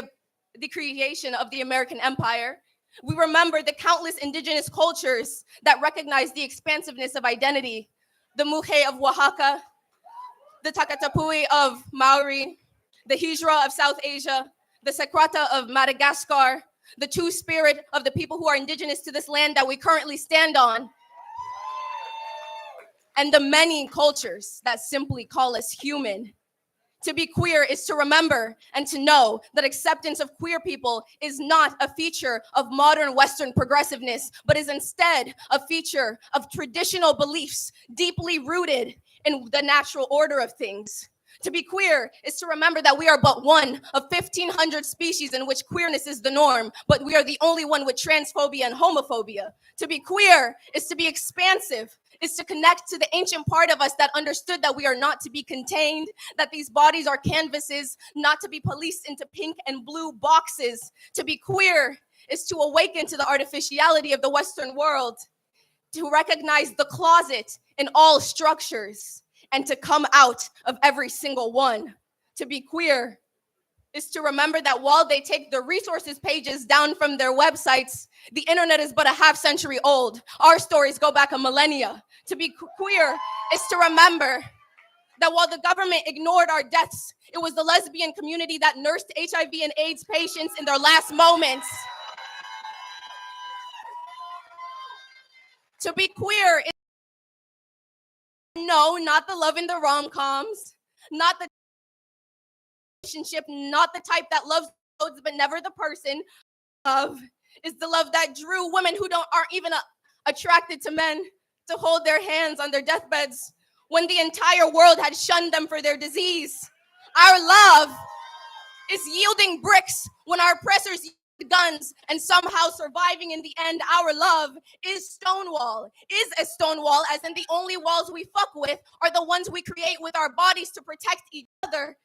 Speaker 1: the creation of the American empire. We remember the countless indigenous cultures that recognize the expansiveness of identity. The Muhe of Oaxaca, the Takatapui of Maori, the Hijra of South Asia, the Sekrata of Madagascar, the two-spirit of the people who are indigenous to this land that we currently stand on, and the many cultures that simply call us human. To be queer is to remember and to know that acceptance of queer people is not a feature of modern Western progressiveness, but is instead a feature of traditional beliefs deeply rooted in the natural order of things. To be queer is to remember that we are but one of 1,500 species in which queerness is the norm, but we are the only one with transphobia and homophobia. To be queer is to be expansive, is to connect to the ancient part of us that understood that we are not to be contained, that these bodies are canvases, not to be policed into pink and blue boxes. To be queer is to awaken to the artificiality of the Western world, to recognize the closet in all structures, and to come out of every single one. To be queer is to remember that while they take the resources pages down from their websites, the internet is but a half century old. Our stories go back a millennia. To be queer is to remember that while the government ignored our deaths, it was the lesbian community that nursed HIV and AIDS patients in their last moments. To be queer is no, not the love in the rom-coms, not the relationship, not the type that loves loads but never the person. Love is the love that drew women who aren't even attracted to men to hold their hands on their deathbeds when the entire world had shunned them for their disease. Our love is yielding bricks when our oppressors yield guns and somehow surviving in the end. Our love is Stonewall. Is a Stonewall, as in the only walls we fuck with are the ones we create with our bodies to protect each other.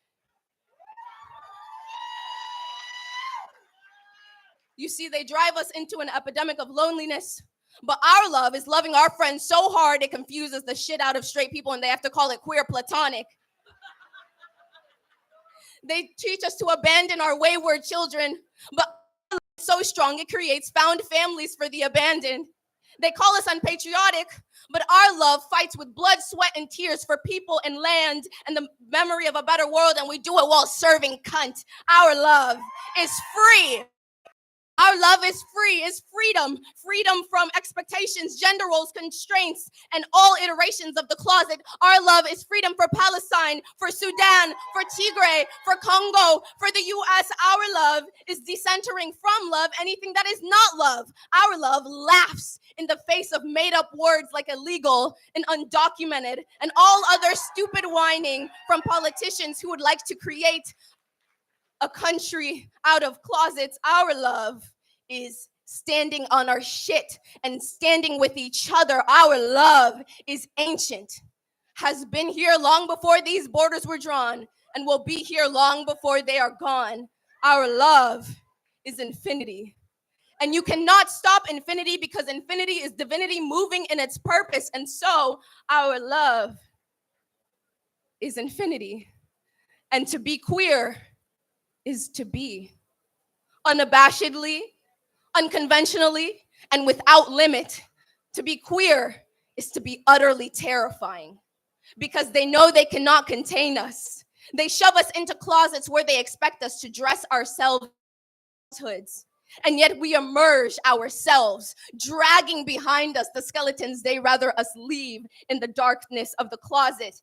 Speaker 1: You see, they drive us into an epidemic of loneliness. But our love is loving our friends so hard it confuses the shit out of straight people and they have to call it queer platonic. They teach us to abandon our wayward children, but our love is so strong it creates found families for the abandoned. They call us unpatriotic, but our love fights with blood, sweat, and tears for people and land and the memory of a better world, and we do it while serving cunt. Our love is free. Our love is free, is freedom. Freedom from expectations, gender roles, constraints, and all iterations of the closet. Our love is freedom for Palestine, for Sudan, for Tigray, for Congo, for the US. Our love is decentering from love anything that is not love. Our love laughs in the face of made-up words like illegal and undocumented and all other stupid whining from politicians who would like to create a country out of closets. Our love is standing on our shit and standing with each other. Our love is ancient, has been here long before these borders were drawn, and will be here long before they are gone. Our love is infinity. And you cannot stop infinity because infinity is divinity moving in its purpose. And so our love is infinity. And to be queer is to be unabashedly, unconventionally, and without limit. To be queer is to be utterly terrifying because they know they cannot contain us. They shove us into closets where they expect us to dress ourselves hoods. And yet we emerge ourselves, dragging behind us the skeletons they rather us leave in the darkness of the closet,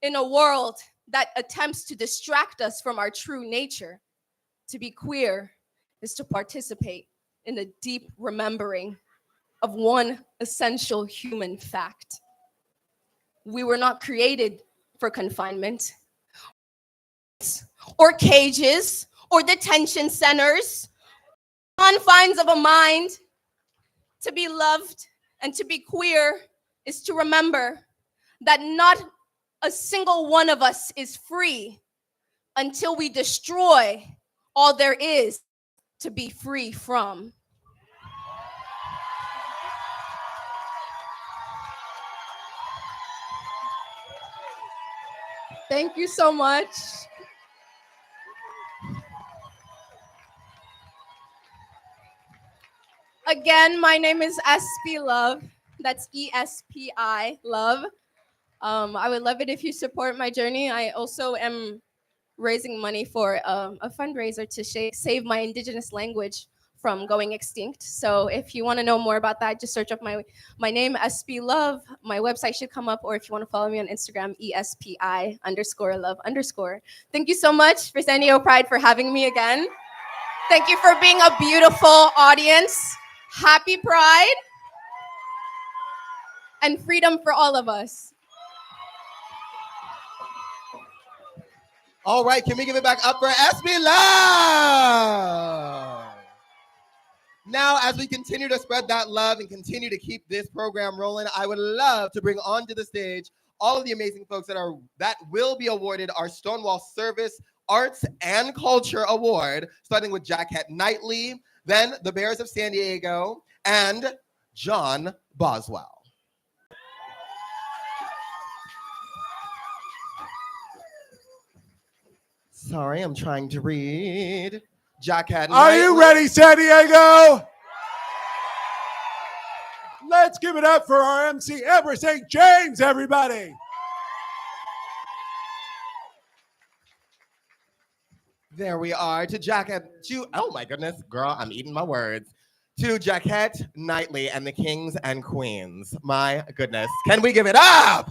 Speaker 1: in a world that attempts to distract us from our true nature. To be queer is to participate in the deep remembering of one essential human fact. We were not created for confinement, or cages, or detention centers, confines of a mind. To be loved and to be queer is to remember that not a single one of us is free until we destroy all there is to be free from. Thank you so much. Again, my name is SP Love. That's ESPI Love. I would love it if you support my journey. I also am raising money for a fundraiser to save my indigenous language from going extinct. So if you want to know more about that, just search up my name, SP Love. My website should come up, or if you want to follow me on Instagram, ESPI_love_. Thank you so much for San Diego Pride for having me again. Thank you for being a beautiful audience. Happy Pride and freedom for all of us.
Speaker 2: All right, can we give it back up for SB Love? Now, as we continue to spread that love and continue to keep this program rolling, I would love to bring onto the stage all of the amazing folks that will be awarded our Stonewall Service, Arts, and Culture Award, starting with Jackette Knightley, then the Bears of San Diego, and John Boswell. Sorry, I'm trying to read. Jackette Knightley.
Speaker 8: Are you ready, San Diego? Let's give it up for our MC, Ever St. James, everybody.
Speaker 2: There we are. To Jackette, oh my goodness, girl, I'm eating my words. to Jaquette Knightley and the Kings and Queens. My goodness. Can we give it up?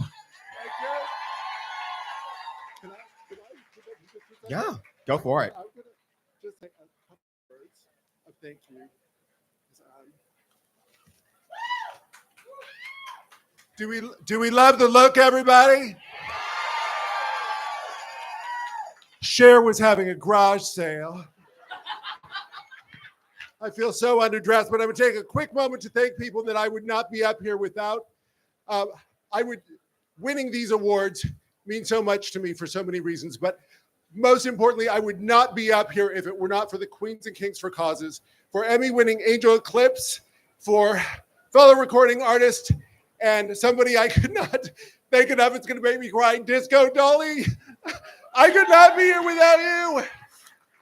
Speaker 2: Yeah, go for it.
Speaker 8: I'm going to just say a couple words of thank you. Do we love the look, everybody? Cher was having a garage sale. I feel so underdressed, but I would take a quick moment to thank people that I would not be up here without. Winning these awards means so much to me for so many reasons, but most importantly, I would not be up here if it were not for the Queens and Kings for Causes, for Emmy-winning Angel Eclipse, for fellow recording artist, and somebody I could not think enough. It's going to make me cry. Disco Dolly, I could not be here without you.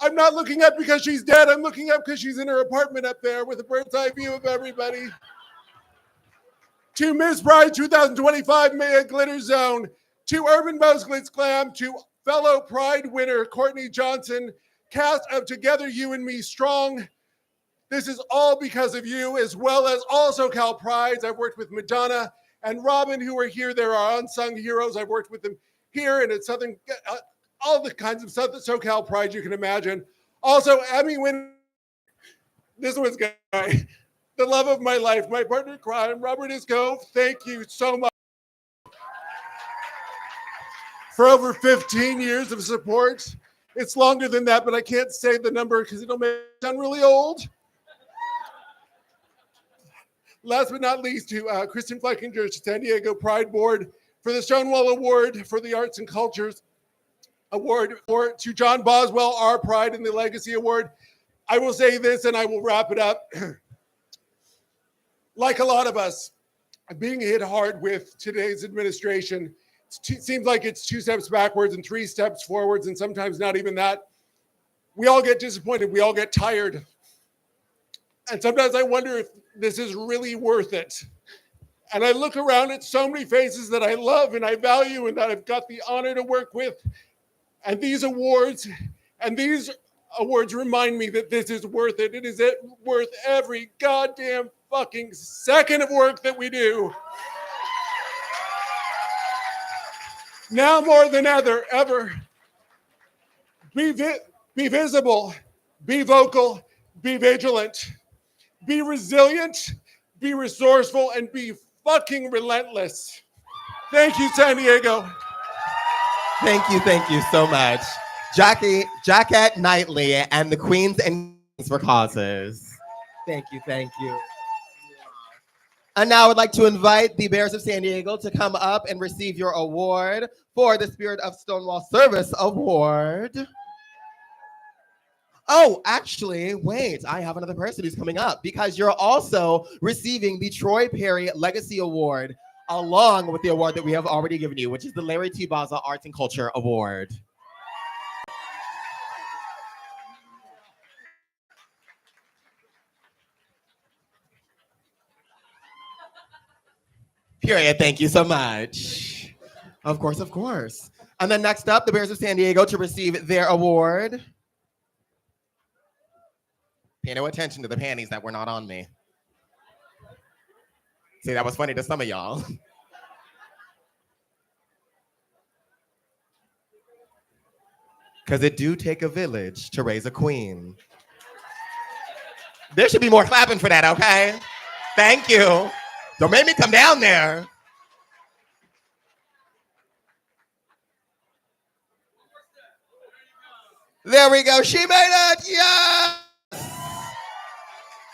Speaker 8: I'm not looking up because she's dead. I'm looking up because she's in her apartment up there with a bird's eye view of everybody. To Miss Pride 2025 Maya Glitter Zone, to Urban Mo's Glitz Glam, to fellow Pride winner Courtney Johnson, cast of Together You and Me Strong. This is all because of you, as well as all SoCal Prides. I've worked with Madonna and Robin, who are here. They're our unsung heroes. I've worked with them here and at Southern, all the kinds of SoCal Pride you can imagine. Also, Emmy winner, this one's good. The love of my life, my partner in crime, Robert Isco. Thank you so much for over 15 years of support. It's longer than that, but I can't say the number because it'll make me sound really old. Last but not least, to Kristen Fleckinger's San Diego Pride Board for the Stonewall Award for the Arts and Cultures Award, to John Boswell, our Pride and the Legacy Award. I will say this and I will wrap it up. Like a lot of us, being hit hard with today's administration, it seems like it's 2 steps backwards and 3 steps forwards, and sometimes not even that. We all get disappointed. We all get tired. And sometimes I wonder if this is really worth it. And I look around at so many faces that I love and I value and that I've got the honor to work with. And these awards remind me that this is worth it. It is worth every goddamn fucking second of work that we do. Now more than ever, be visible, be vocal, be vigilant, be resilient, be resourceful, and be fucking relentless. Thank you, San Diego.
Speaker 2: Thank you so much. Jaquette Knightley and the Queens and Kings for Causes. Thank you. And now I would like to invite the Bears of San Diego to come up and receive your award for the Spirit of Stonewall Service Award. Oh, actually, wait, I have another person who's coming up because you're also receiving the Troy Perry Legacy Award along with the award that we have already given you, which is the Larry T. Baza Arts and Culture Award. Period. Thank you so much. Of course. And then next up, the Bears of San Diego to receive their award. Pay no attention to the panties that were not on me. See, that was funny to some of y'all. Because it do take a village to raise a queen. There should be more clapping for that, okay? Thank you. Don't make me come down there. There we go. She made it. Yes.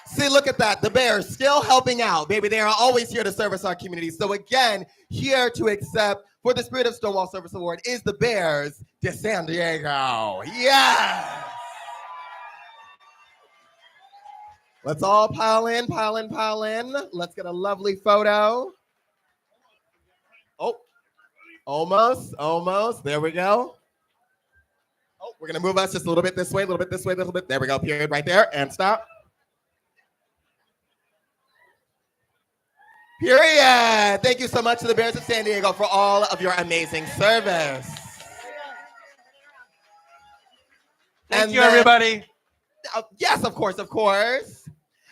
Speaker 2: See, look at that. The Bears still helping out, baby. They are always here to service our community. So again, here to accept for the Spirit of Stonewall Service Award is the Bears de San Diego. Yes. Let's all pile in. Let's get a lovely photo. Oh, almost. There we go. Oh, we're going to move us just a little bit this way, a little bit. There we go, period, right there, and stop. Period. Thank you so much to the Bears of San Diego for all of your amazing service.
Speaker 5: Thank you, everybody.
Speaker 2: Yes, of course.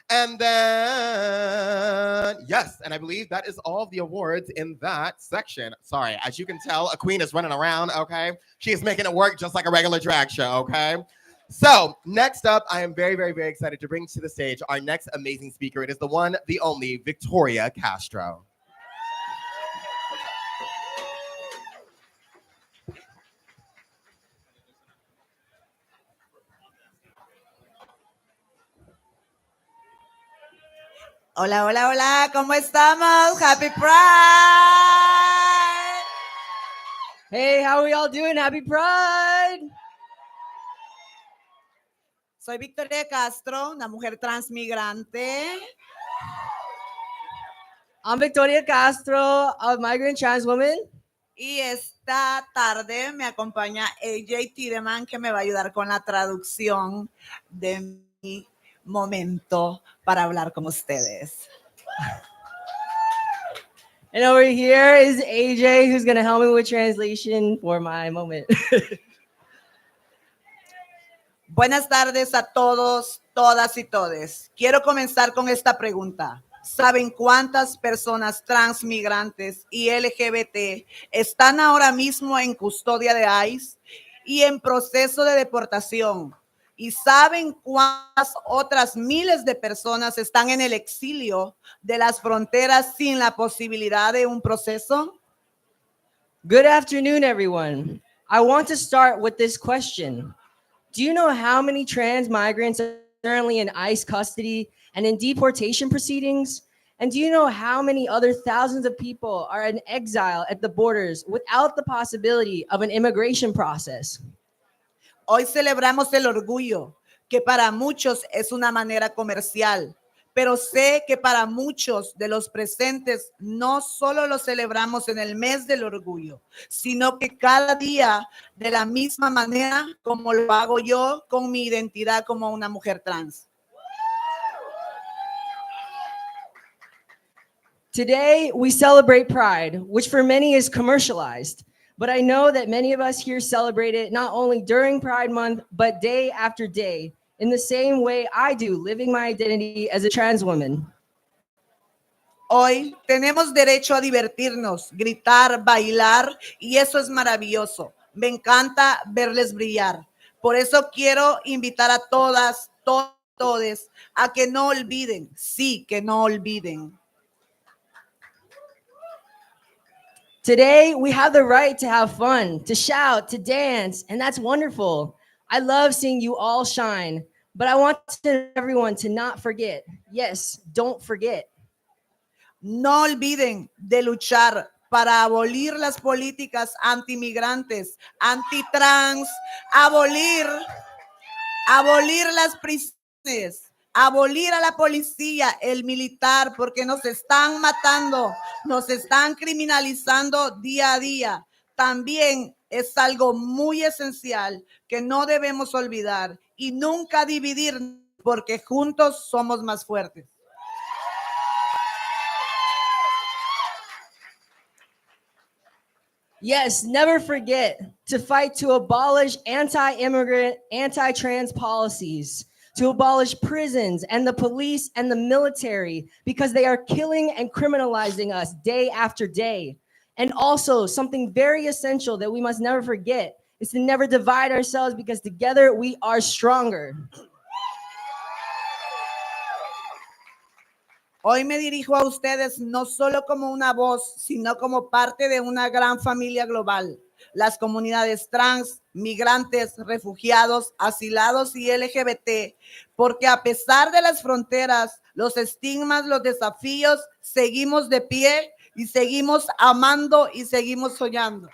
Speaker 2: And then, yes, and I believe that is all of the awards in that section. Sorry, as you can tell, a queen is running around, okay? She is making it work just like a regular drag show, okay? So next up, I am very, very, very excited to bring to the stage our next amazing speaker. It is the one, the only, Victoria Castro.
Speaker 9: Hola, hola, hola, ¿cómo estamos? Happy Pride.
Speaker 5: Hey, how are we all doing? Happy Pride.
Speaker 9: Soy Victoria Castro, una mujer transmigrante.
Speaker 5: I'm Victoria Castro, a migrant trans woman.
Speaker 9: Y esta tarde me acompaña AJ Tiedemann, que me va a ayudar con la traducción de mi momento para hablar con ustedes.
Speaker 5: And over here is AJ, who's going to help me with translation for my moment.
Speaker 9: Buenas tardes a todos, todas y todes. Quiero comenzar con esta pregunta. ¿Saben cuántas personas transmigrantes y LGBT están ahora mismo en custodia de ICE y en proceso de deportación? ¿Y saben cuántas otras miles de personas están en el exilio de las fronteras sin la posibilidad de un proceso?
Speaker 5: Good afternoon, everyone. I want to start with this question. Do you know how many trans migrants are currently in ICE custody and in deportation proceedings? And do you know how many other thousands of people are in exile at the borders without the possibility of an immigration process?
Speaker 9: Hoy celebramos el orgullo, que para muchos es una manera comercial, pero sé que para muchos de los presentes no solo lo celebramos en el mes del orgullo, sino que cada día de la misma manera como lo hago yo con mi identidad como una mujer trans.
Speaker 5: Today, we celebrate Pride, which for many is commercialized. But I know that many of us here celebrate it not only during Pride Month, but day after day, in the same way I do, living my identity as a trans woman.
Speaker 9: Hoy tenemos derecho a divertirnos, gritar, bailar, y eso es maravilloso. Me encanta verles brillar. Por eso quiero invitar a todas, todos, a que no olviden, sí, que no olviden.
Speaker 5: Today, we have the right to have fun, to shout, to dance, and that's wonderful. I love seeing you all shine, but I want everyone to not forget. Yes, don't forget.
Speaker 9: No olviden de luchar para abolir las políticas antimigrantes, antitrans, abolir las prisiones, abolir a la policía, el militar, porque nos están matando, nos están criminalizando día a día. También es algo muy esencial que no debemos olvidar y nunca dividir, porque juntos somos más fuertes.
Speaker 5: Yes, never forget to fight to abolish anti-immigrant, anti-trans policies, to abolish prisons and the police and the military because they are killing and criminalizing us day after day. And also something very essential that we must never forget is to never divide ourselves because together we are stronger.
Speaker 9: Hoy me dirijo a ustedes no solo como una voz, sino como parte de una gran familia global. Las comunidades trans, migrantes, refugiados, asilados y LGBT, porque a pesar de las fronteras, los estigmas, los desafíos, seguimos de pie y seguimos amando y seguimos soñando.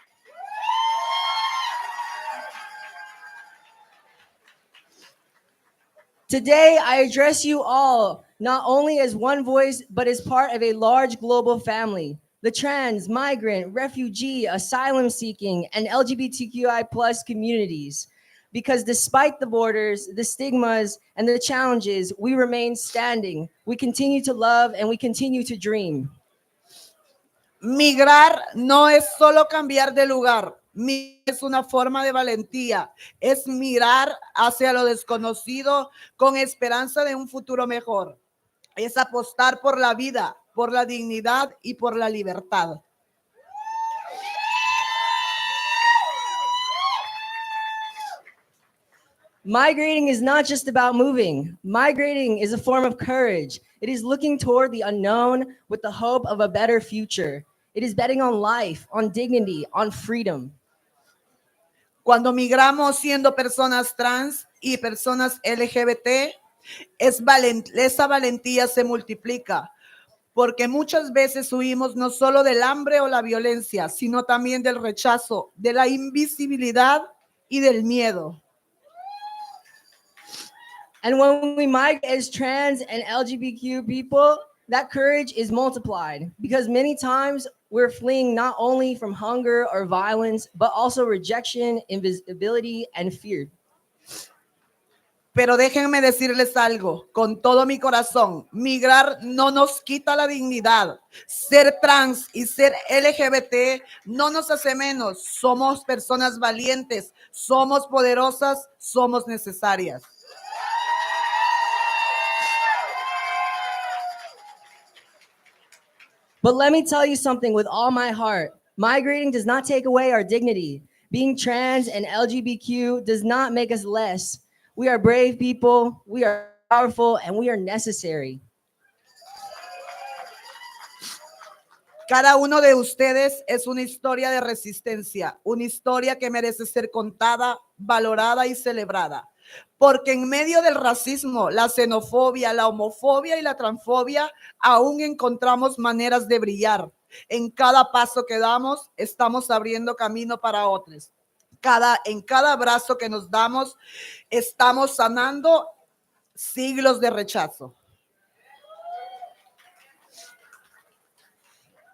Speaker 5: Today, I address you all, not only as one voice, but as part of a large global family. The trans, migrant, refugee, asylum seeking, and LGBTQI+ communities. Because despite the borders, the stigmas, and the challenges, we remain standing. We continue to love and we continue to dream.
Speaker 9: Migrar no es solo cambiar de lugar. Es una forma de valentía, es mirar hacia lo desconocido con esperanza de un futuro mejor. es apostar por la vida, por la dignidad y por la libertad.
Speaker 10: Migrating is not just about moving. Migrating is a form of courage. It is looking toward the unknown with the hope of a better future. It is betting on life, on dignity, on freedom.
Speaker 9: Cuando migramos siendo personas trans y personas LGBT, esa valentía se multiplica, porque muchas veces huimos no solo del hambre o la violencia, sino también del rechazo, de la invisibilidad y del miedo.
Speaker 10: And when we migrate as trans and LGBTQ people, that courage is multiplied because many times we're fleeing not only from hunger or violence, but also rejection, invisibility, and fear.
Speaker 9: Pero déjenme decirles algo, con todo mi corazón, migrar no nos quita la dignidad. Ser trans y ser LGBT no nos hace menos. Somos personas valientes, somos poderosas, somos necesarias.
Speaker 10: But let me tell you something with all my heart. Migrating does not take away our dignity. Being trans and LGBTQ does not make us less. We are brave people, we are powerful, and we are necessary.
Speaker 9: Cada uno de ustedes es una historia de resistencia, una historia que merece ser contada, valorada y celebrada. Porque en medio del racismo, la xenofobia, la homofobia y la transfobia, aún encontramos maneras de brillar. En cada paso que damos, estamos abriendo camino para otros. En cada abrazo que nos damos, estamos sanando siglos de rechazo.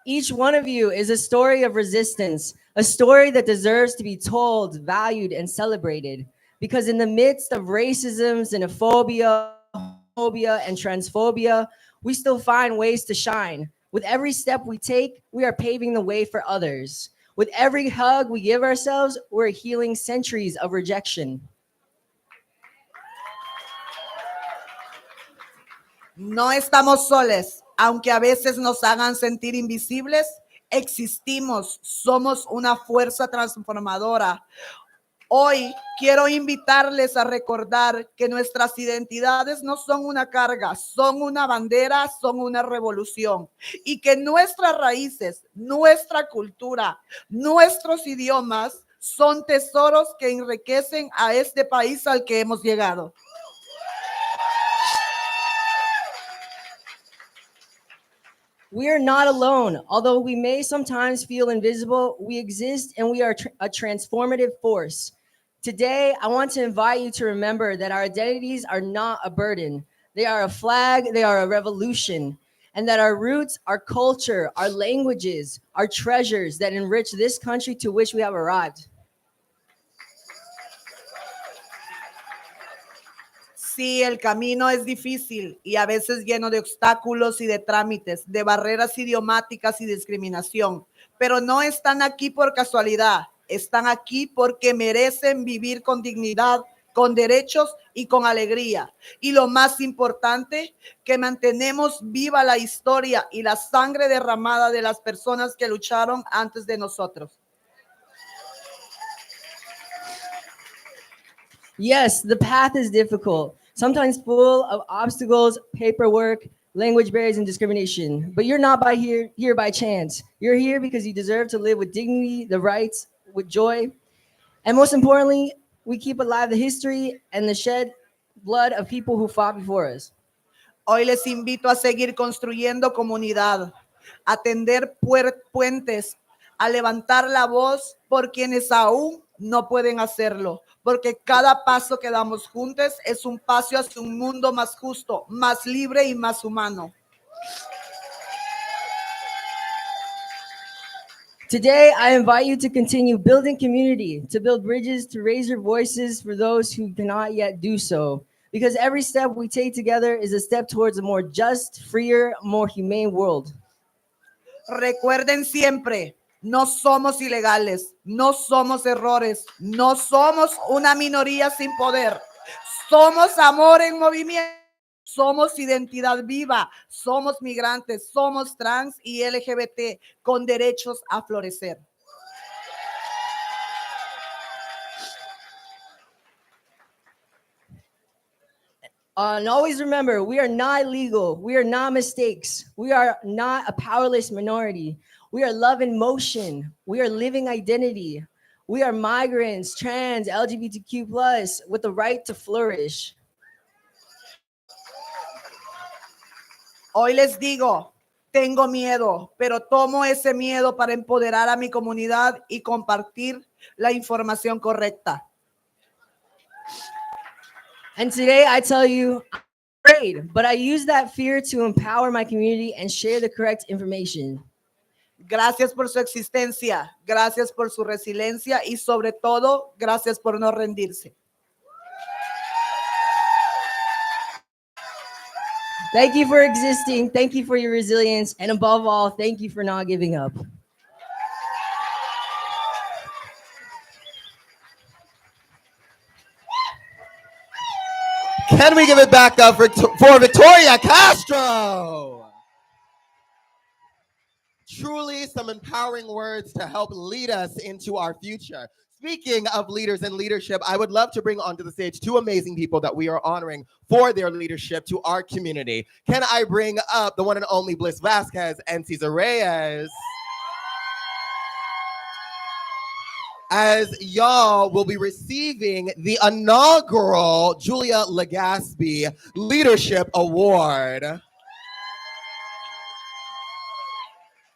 Speaker 10: Each one of you is a story of resistance, a story that deserves to be told, valued, and celebrated. Because in the midst of racism, xenophobia, homophobia, and transphobia, we still find ways to shine. With every step we take, we are paving the way for others. With every hug we give ourselves, we're healing centuries of rejection.
Speaker 9: No estamos soles, aunque a veces nos hagan sentir invisibles, existimos, somos una fuerza transformadora. Hoy quiero invitarles a recordar que nuestras identidades no son una carga, son una bandera, son una revolución. Y que nuestras raíces, nuestra cultura, nuestros idiomas son tesoros que enriquecen a este país al que hemos llegado.
Speaker 10: We are not alone. Although we may sometimes feel invisible, we exist and we are a transformative force. Today, I want to invite you to remember that our identities are not a burden. They are a flag, they are a revolution, and that our roots, our culture, our languages, are treasures that enrich this country to which we have arrived.
Speaker 9: Sí, el camino es difícil y a veces lleno de obstáculos y de trámites, de barreras idiomáticas y discriminación, pero no están aquí por casualidad. Están aquí porque merecen vivir con dignidad, con derechos y con alegría. Y lo más importante, que mantenemos viva la historia y la sangre derramada de las personas que lucharon antes de nosotros.
Speaker 10: Yes, the path is difficult, sometimes full of obstacles, paperwork, language barriers, and discrimination. But you're not here by chance. You're here because you deserve to live with dignity, the rights, with joy, and most importantly, we keep alive the history and the shed blood of people who fought before us.
Speaker 9: Hoy les invito a seguir construyendo comunidad, a tender puentes, a levantar la voz por quienes aún no pueden hacerlo, porque cada paso que damos juntos es un paso hacia un mundo más justo, más libre y más humano.
Speaker 10: Today, I invite you to continue building community, to build bridges, to raise your voices for those who cannot yet do so. Because every step we take together is a step towards a more just, freer, more humane world.
Speaker 9: Recuerden siempre, no somos ilegales, no somos errores, no somos una minoría sin poder. Somos amor en movimiento. Somos identidad viva, somos migrantes, somos trans y LGBT con derechos a florecer.
Speaker 10: And always remember, we are not illegal. We are not mistakes. We are not a powerless minority. We are love in motion. We are living identity. We are migrants, trans, LGBTQ+, with the right to flourish.
Speaker 9: Hoy les digo, tengo miedo, pero tomo ese miedo para empoderar a mi comunidad y compartir la información correcta.
Speaker 10: And today I tell you, I'm afraid, but I use that fear to empower my community and share the correct information.
Speaker 9: Gracias por su existencia, gracias por su resiliencia y sobre todo, gracias por no rendirse.
Speaker 10: Thank you for existing. Thank you for your resilience. And above all, thank you for not giving up.
Speaker 2: Can we give it back up for Victoria Castro? Truly some empowering words to help lead us into our future. Speaking of leaders and leadership, I would love to bring onto the stage two amazing people that we are honoring for their leadership to our community. Can I bring up the one and only Bliss Vasquez and Cesar Reyes? As y'all will be receiving the inaugural Julia Legaspi Leadership Award.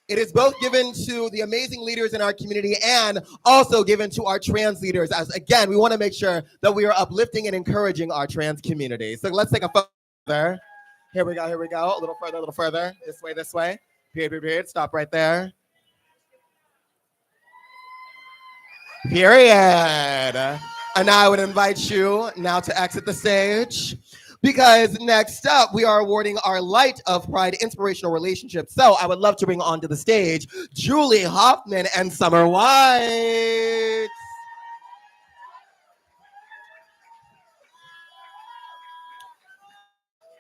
Speaker 2: It is both given to the amazing leaders in our community and also given to our trans leaders, as again, we want to make sure that we are uplifting and encouraging our trans community. So let's take a photo. Here we go, here we go. A little further. This way. Period. Stop right there. Period. And I would invite you now to exit the stage, because next up we are awarding our Light of Pride Inspirational Relationship. So I would love to bring onto the stage Julie Hoffman and Summer White.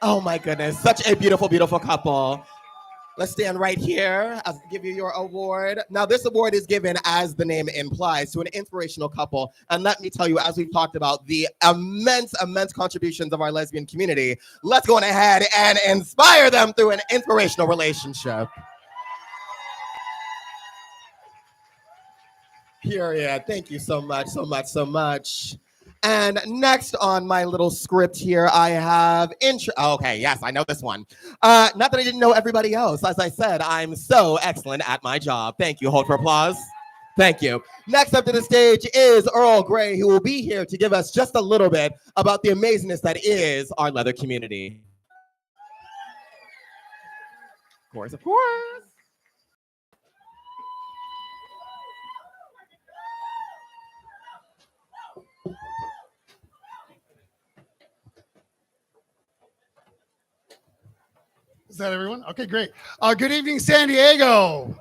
Speaker 2: Oh my goodness, such a beautiful, beautiful couple. Let's stand right here as I give you your award. Now, this award is given, as the name implies, to an inspirational couple. And let me tell you, as we've talked about the immense contributions of our lesbian community, let's go on ahead and inspire them through an inspirational relationship. Period. Thank you so much. And next on my little script here, I have intro. Okay, yes, I know this one. Not that I didn't know everybody else. As I said, I'm so excellent at my job. Thank you. Hold for applause. Thank you. Next up to the stage is Earl Grey, who will be here to give us just a little bit about the amazingness that is our leather community. Of course.
Speaker 8: Is that everyone? Okay, great. Good evening, San Diego.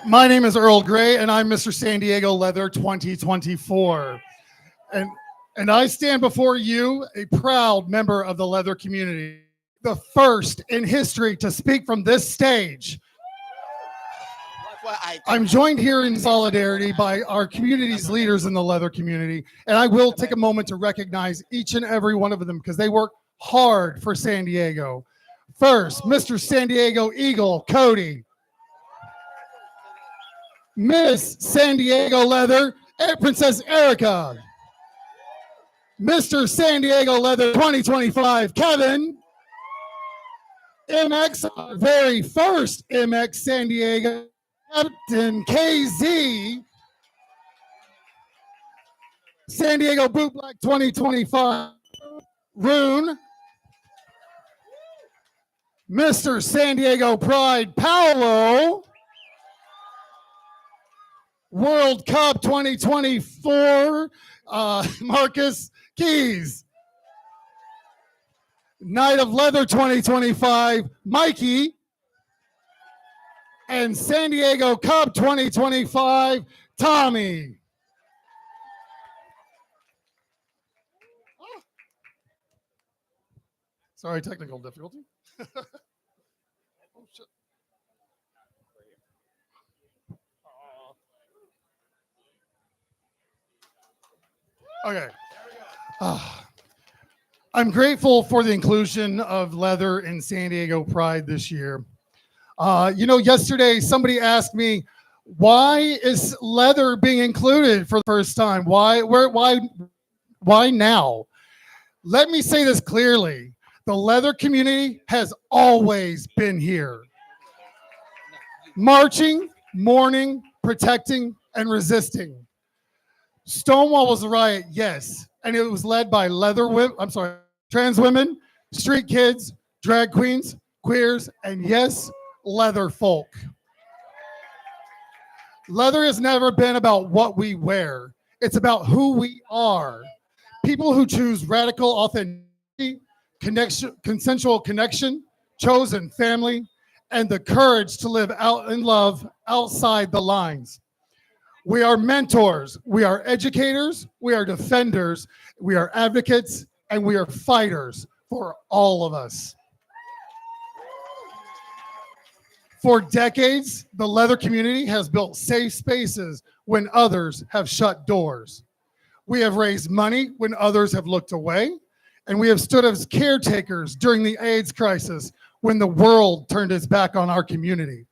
Speaker 8: My name is Earl Grey, and I'm Mr. San Diego Leather 2024. And I stand before you, a proud member of the leather community, the first in history to speak from this stage. I'm joined here in solidarity by our community's leaders in the leather community, and I will take a moment to recognize each and every one of them because they work hard for San Diego. First, Mr. San Diego Eagle, Cody. Miss San Diego Leather, Princess Erica. Mr. San Diego Leather 2025, Kevin. MX, our very first MX San Diego, Captain KZ. San Diego Boot Black 2025, Rune. Mr. San Diego Pride, Paolo. World Cup 2024, Marcus Keys. Night of Leather 2025, Mikey. And San Diego Cup 2025, Tommy.
Speaker 11: Sorry, technical difficulty. Oh, shit. Okay. I'm grateful for the inclusion of leather in San Diego Pride this year. Yesterday somebody asked me, why is leather being included for the first time? Why now? Let me say this clearly. The leather community has always been here. Marching, mourning, protecting, and resisting. Stonewall was a riot, yes, and it was led by trans women, street kids, drag queens, queers, and yes, leather folk. Leather has never been about what we wear. It's about who we are. People who choose radical authenticity, consensual connection, chosen family, and the courage to live out in love outside the lines. We are mentors, we are educators, we are defenders, we are advocates, and we are fighters for all of us. For decades, the leather community has built safe spaces when others have shut doors. We have raised money when others have looked away, and we have stood as caretakers during the AIDS crisis when the world turned its back on our community.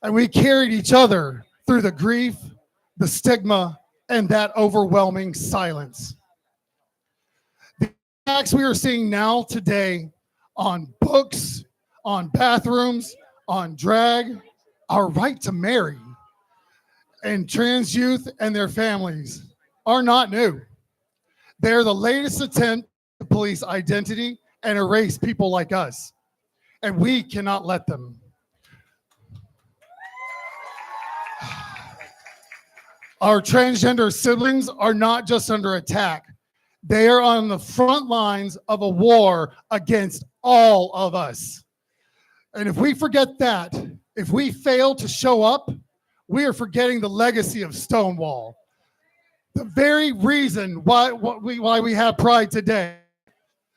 Speaker 11: And we carried each other through the grief, the stigma, and that overwhelming silence. The attacks we are seeing now today on books, on bathrooms, on drag, our right to marry, and trans youth and their families are not new. They're the latest attempt to police identity and erase people like us, and we cannot let them. Our transgender siblings are not just under attack. They are on the front lines of a war against all of us. And if we forget that, if we fail to show up, we are forgetting the legacy of Stonewall. The very reason why we have Pride today.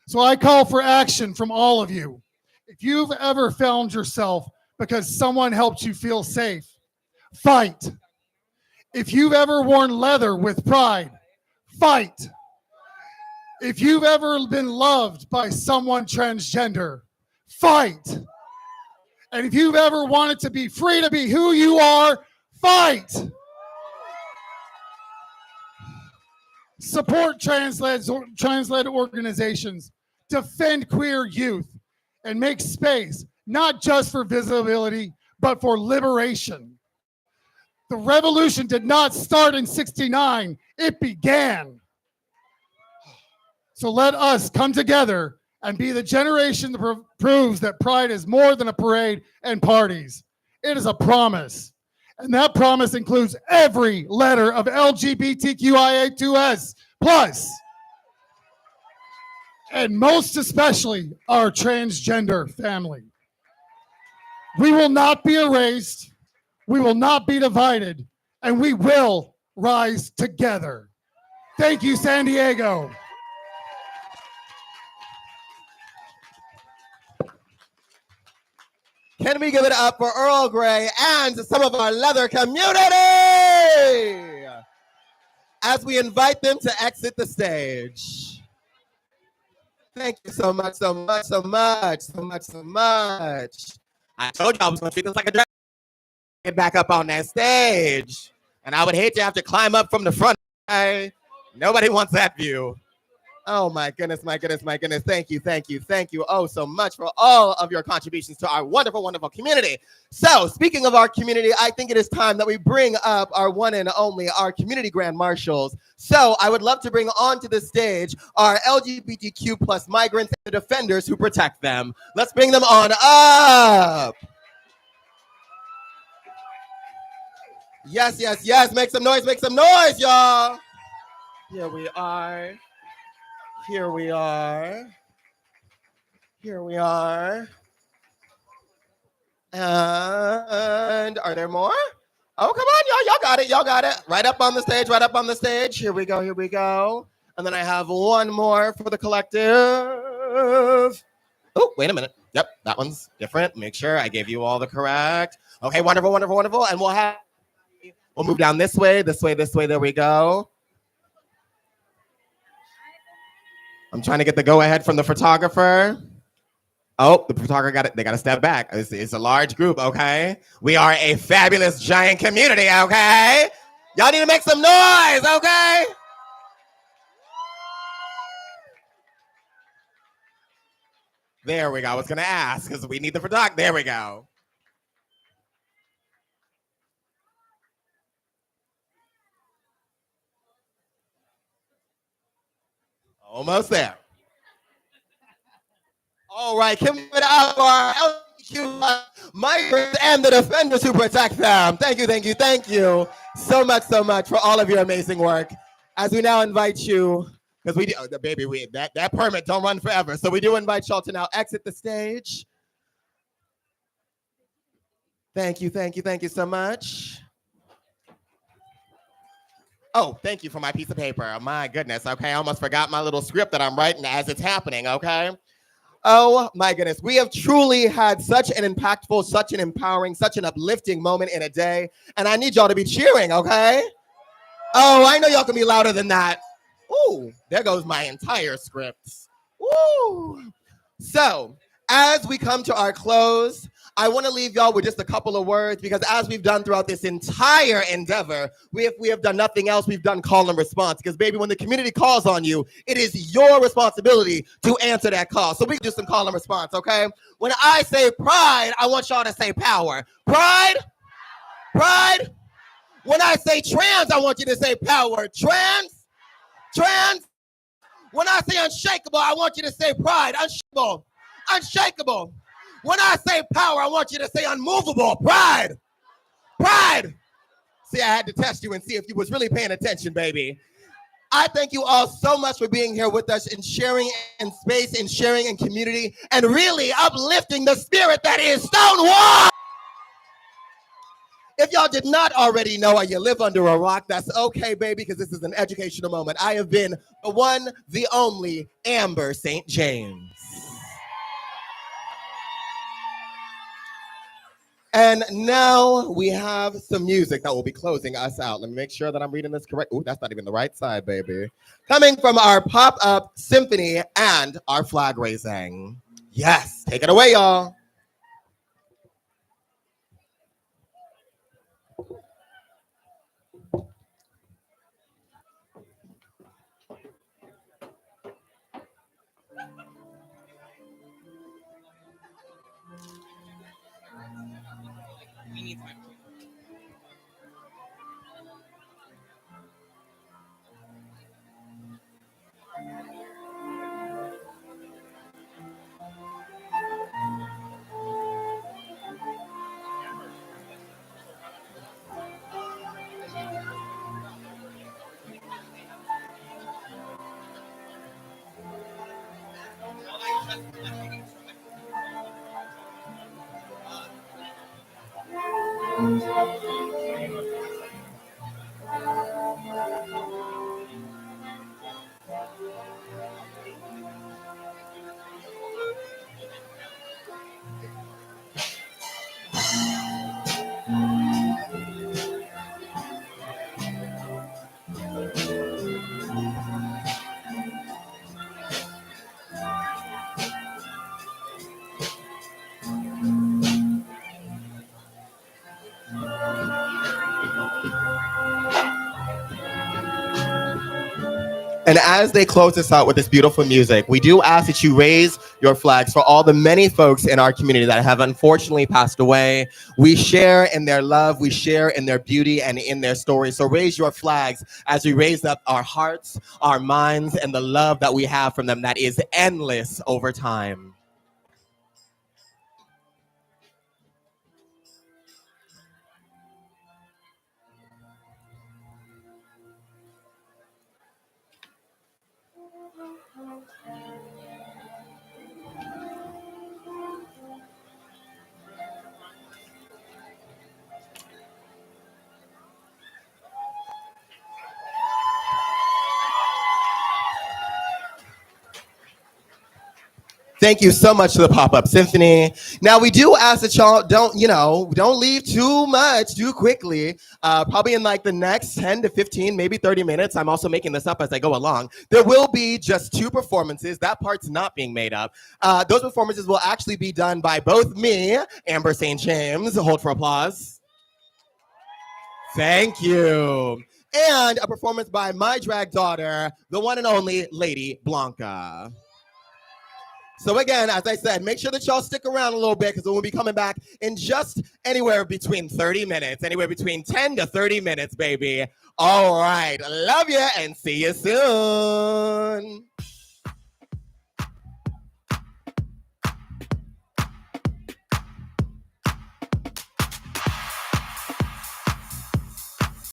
Speaker 11: So I call for action from all of you. If you've ever found yourself because someone helped you feel safe, fight. If you've ever worn leather with pride, fight. If you've ever been loved by someone transgender, fight. And if you've ever wanted to be free to be who you are, fight. Support trans-led organizations, defend queer youth, and make space, not just for visibility, but for liberation. The revolution did not start in '69, it began. So let us come together and be the generation that proves that Pride is more than a parade and parties. It is a promise. And that promise includes every letter of LGBTQIA2S plus, and most especially our transgender family. We will not be erased, we will not be divided, and we will rise together. Thank you, San Diego.
Speaker 2: Can we give it up for Earl Grey and some of our leather community as we invite them to exit the stage? Thank you so much, so much, so much, so much, so much. I told you I was going to treat this like a drag. Get back up on that stage. And I would hate to have to climb up from the front. Nobody wants that view. Oh my goodness, my goodness, my goodness. Thank you, thank you, thank you oh so much for all of your contributions to our wonderful, wonderful community. So speaking of our community, I think it is time that we bring up our one and only, our community grand marshals. So I would love to bring onto the stage our LGBTQ plus migrants and the defenders who protect them. Let's bring them on up. Yes, yes, yes, make some noise, y'all. Here we are. Here we are. Here we are. And are there more? Oh, come on, y'all. Y'all got it. Y'all got it. Right up on the stage. Right up on the stage. Here we go. Here we go. And then I have one more for the collective. love. Oh, wait a minute. Yep, that one's different. Make sure I gave you all the correct. Okay, wonderful, wonderful, wonderful. And we'll move down this way, this way, this way. There we go. I'm trying to get the go-ahead from the photographer. Oh, the photographer got it. They got to step back. It's a large group, okay? We are a fabulous giant community, okay? Y'all need to make some noise, okay? There we go. I was going to ask because we need the photographer. There we go. Almost there. All right, give it up for our LGBTQ migrants and the defenders who protect them. Thank you, thank you, thank you so much for all of your amazing work. As we now invite you, because we do, that permit don't run forever. So we do invite y'all to now exit the stage. Thank you so much. Oh, thank you for my piece of paper. My goodness, okay, I almost forgot my little script that I'm writing as it's happening, okay? Oh my goodness, we have truly had such an impactful, such an empowering, such an uplifting moment in a day, and I need y'all to be cheering, okay? Oh, I know y'all can be louder than that. Ooh, there goes my entire script. Woo! So, as we come to our close, I want to leave y'all with just a couple of words because as we've done throughout this entire endeavor, we have done nothing else. We've done call and response because, baby, when the community calls on you, it is your responsibility to answer that call. So we can do some call and response, okay? When I say pride, I want y'all to say power. Pride, pride. When I say trans, I want you to say power. Trans, trans. When I say unshakable, I want you to say pride. Unshakable, unshakable. When I say power, I want you to say unmovable. Pride, pride. See, I had to test you and see if you was really paying attention, baby. I thank you all so much for being here with us and sharing in space and sharing in community and really uplifting the spirit that is Stonewall. If y'all did not already know or you live under a rock, that's okay, baby, because this is an educational moment. I have been the one, the only Amber St. James. And now we have some music that will be closing us out. Let me make sure that I'm reading this correct. Ooh, that's not even the right side, baby. Coming from our pop-up symphony and our flag raising. Yes, take it away, y'all. And as they close us out with this beautiful music, we do ask that you raise your flags for all the many folks in our community that have unfortunately passed away. We share in their love, we share in their beauty and in their stories. So raise your flags as we raise up our hearts, our minds, and the love that we have from them that is endless over time. Thank you so much to the Pop-Up Symphony. Now, we do ask that y'all don't leave too much too quickly. Probably in like the next 10 to 15, maybe 30 minutes. I'm also making this up as I go along. There will be just 2 performances. That part's not being made up. Those performances will actually be done by both me, Amber St. James, hold for applause. Thank you. And a performance by my drag daughter, the one and only Lady Blanca. So again, as I said, make sure that y'all stick around a little bit because we'll be coming back in just anywhere between 30 minutes, anywhere between 10 to 30 minutes, baby. All right, love you and see you soon.